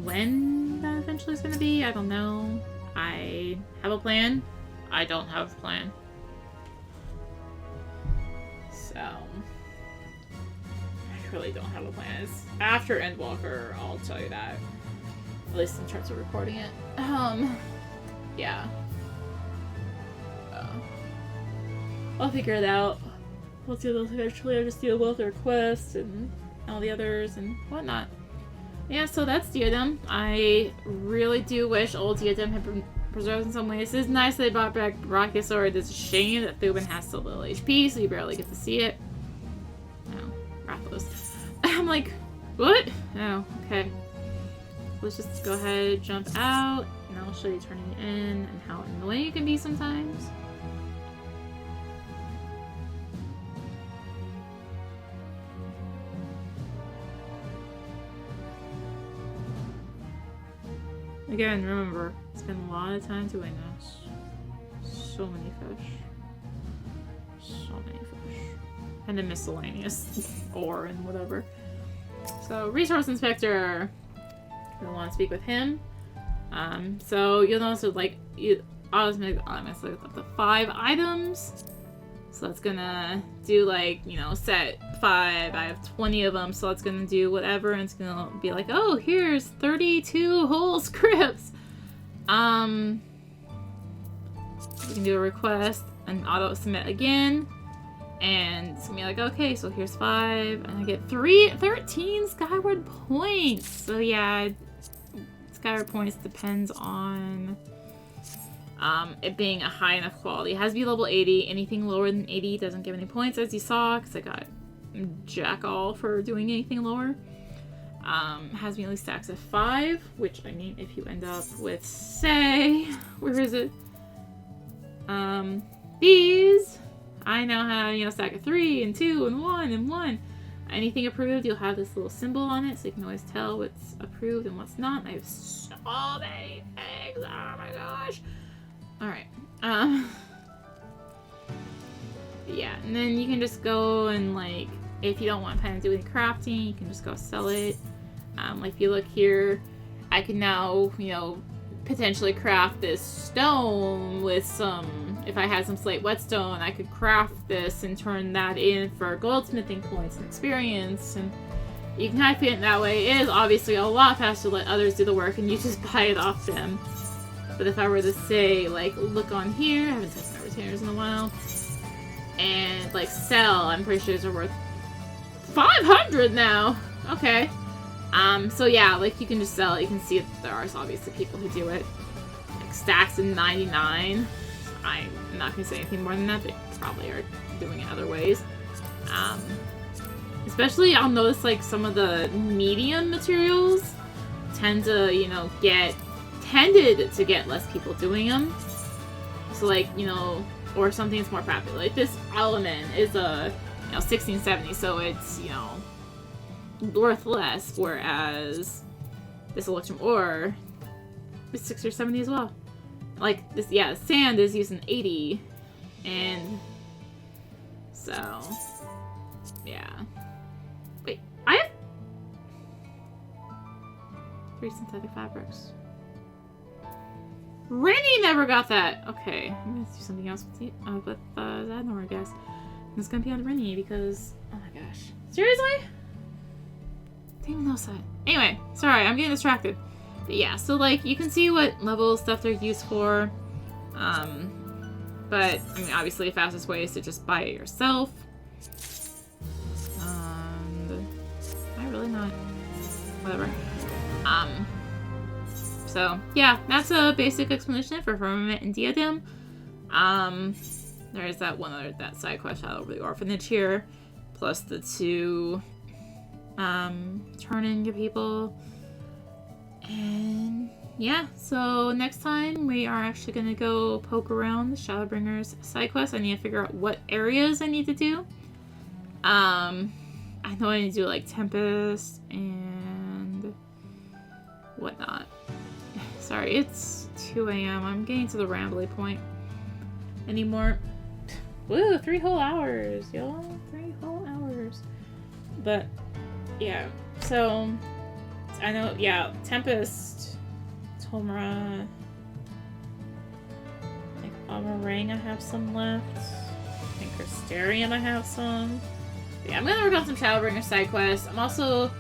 Speaker 1: when that eventually is going to be, I don't know. I have a plan. I don't have a plan. So, I really don't have a plan. It's after Endwalker, I'll tell you that. At least in terms of recording it. Yeah. I'll figure it out. We'll do those eventually. I'll just deal with their quests and all the others and whatnot. Yeah, so that's Diadem. I really do wish old Diadem had been preserved in some ways. It's nice they brought back Brachiosaur. It's a shame that Thuban has so little HP, so you barely get to see it. close. I'm like, what? Oh, okay. Let's just go ahead, jump out, and I'll show you turning in and how annoying it can be sometimes. Again, remember, spend a lot of time doing this. So many fish. So many fish. And then miscellaneous ore and whatever. So, Resource Inspector. We want to speak with him. So you'll notice that, like, you automatically look up to 5 items. So that's gonna do, like, you know, set 5. I have 20 of them, so it's gonna do whatever, and it's gonna be like, oh, here's 32 whole scripts. You can do a request and auto submit again, and it's gonna be like, okay, so here's 5, and I get 13 Skyward points. So yeah, Skyward points depends on it being a high enough quality. It has to be level 80. Anything lower than 80 doesn't give any points, as you saw, because I got jack all for doing anything lower. Has to be at least stacks of 5, which, I mean, if you end up with, say, where is it? These, I now have, you know, stack of 3 and 2 and 1 and 1. Anything approved, you'll have this little symbol on it, so you can always tell what's approved and what's not. And I have so many things. Oh my gosh. Alright. Yeah, and then you can just go and, like, if you don't want to do any crafting, you can just go sell it. Like, if you look here, I can now, you know, potentially craft this stone with some, if I had some slate whetstone, I could craft this and turn that in for goldsmithing points and experience, and you can kind of fit it that way. It is obviously a lot faster to let others do the work and you just buy it off them. But if I were to say, like, look on here, I haven't touched my retainers in a while, and, like, sell, I'm pretty sure these are worth 500 now! Okay. So yeah, like, you can just sell it. You can see that there are obviously people who do it. Like, stacks in 99. I'm not gonna say anything more than that. They probably are doing it other ways. Especially, I'll notice, like, some of the medium materials tend to, you know, tended to get less people doing them. So, like, you know, or something that's more popular. Like, this element is a, you know, 1670, so it's, you know, worth less, whereas this electrum ore is 60 or 70 as well. Like, this, yeah, sand is using 80, and so, yeah. Wait, I have 3 synthetic fabrics. Rennie never got that! Okay, I'm gonna do something else with Zadnor, I guess. And it's gonna be on Rennie because, oh my gosh. Seriously? Didn't even know that. Anyway, sorry, I'm getting distracted. But yeah, so, like, you can see what level stuff they're used for. But, I mean, obviously the fastest way is to just buy it yourself. And am I really not? Whatever. So, yeah, that's a basic explanation for Firmament and Diadem. There's that one other, that side quest out over the orphanage here, plus the 2 turn-in people. And yeah, so next time we are actually gonna go poke around the Shadowbringers side quest. I need to figure out what areas I need to do. I know I need to do, like, Tempest and whatnot. Sorry, it's 2 a.m. I'm getting to the rambly point anymore. Woo, 3 whole hours, y'all. 3 whole hours. But, yeah. So, I know, yeah, Tempest, Tomra, like, Amarang, I have some left. I think Crystarium, I have some. But yeah, I'm gonna work on some Shadowbringer side quests. I'm also,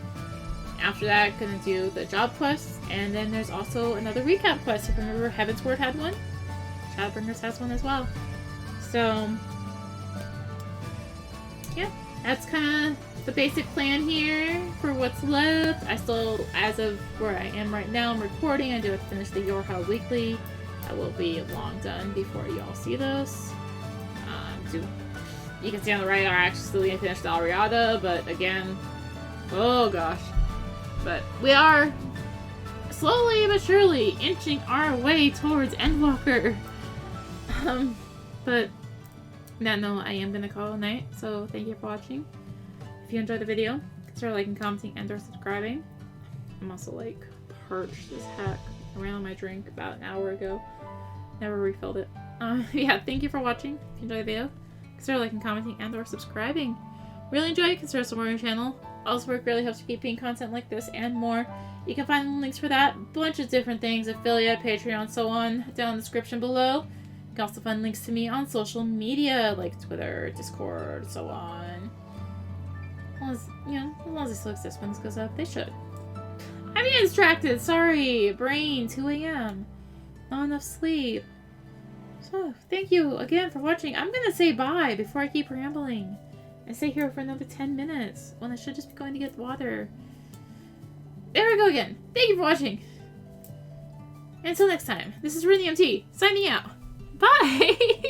Speaker 1: after that, gonna do the job quests. And then there's also another recap quest. If you remember, Heavensward had one. Shadowbringers has one as well. So, yeah, that's kind of the basic plan here for what's left. I still, as of where I am right now, I'm recording. I do have to finish the Your How Weekly. I will be long done before you all see this. you can see on the right, I actually still didn't finish the Ariada, but again, oh gosh. But we are slowly but surely inching our way towards Endwalker. But no, I am gonna call it a night, so thank you for watching. If you enjoyed the video, consider liking, commenting, and/or subscribing. I'm also like parched as heck. I ran on my drink about an hour ago. Never refilled it. Yeah, thank you for watching. If you enjoyed the video, consider liking, commenting, and/or subscribing. Really enjoy it, consider supporting my channel. Also, work really helps keeping content like this and more. You can find links for that, bunch of different things, affiliate, Patreon, so on, down in the description below. You can also find links to me on social media, like Twitter, Discord, so on. As long as, you know, as long as they still exist when this goes up, they should. I'm getting distracted, sorry, brain, 2 a.m. Not enough sleep. So, thank you again for watching. I'm gonna say bye before I keep rambling. I stay here for another 10 minutes when I should just be going to get water. There we go again. Thank you for watching. Until next time, this is rinimt signing out. Bye!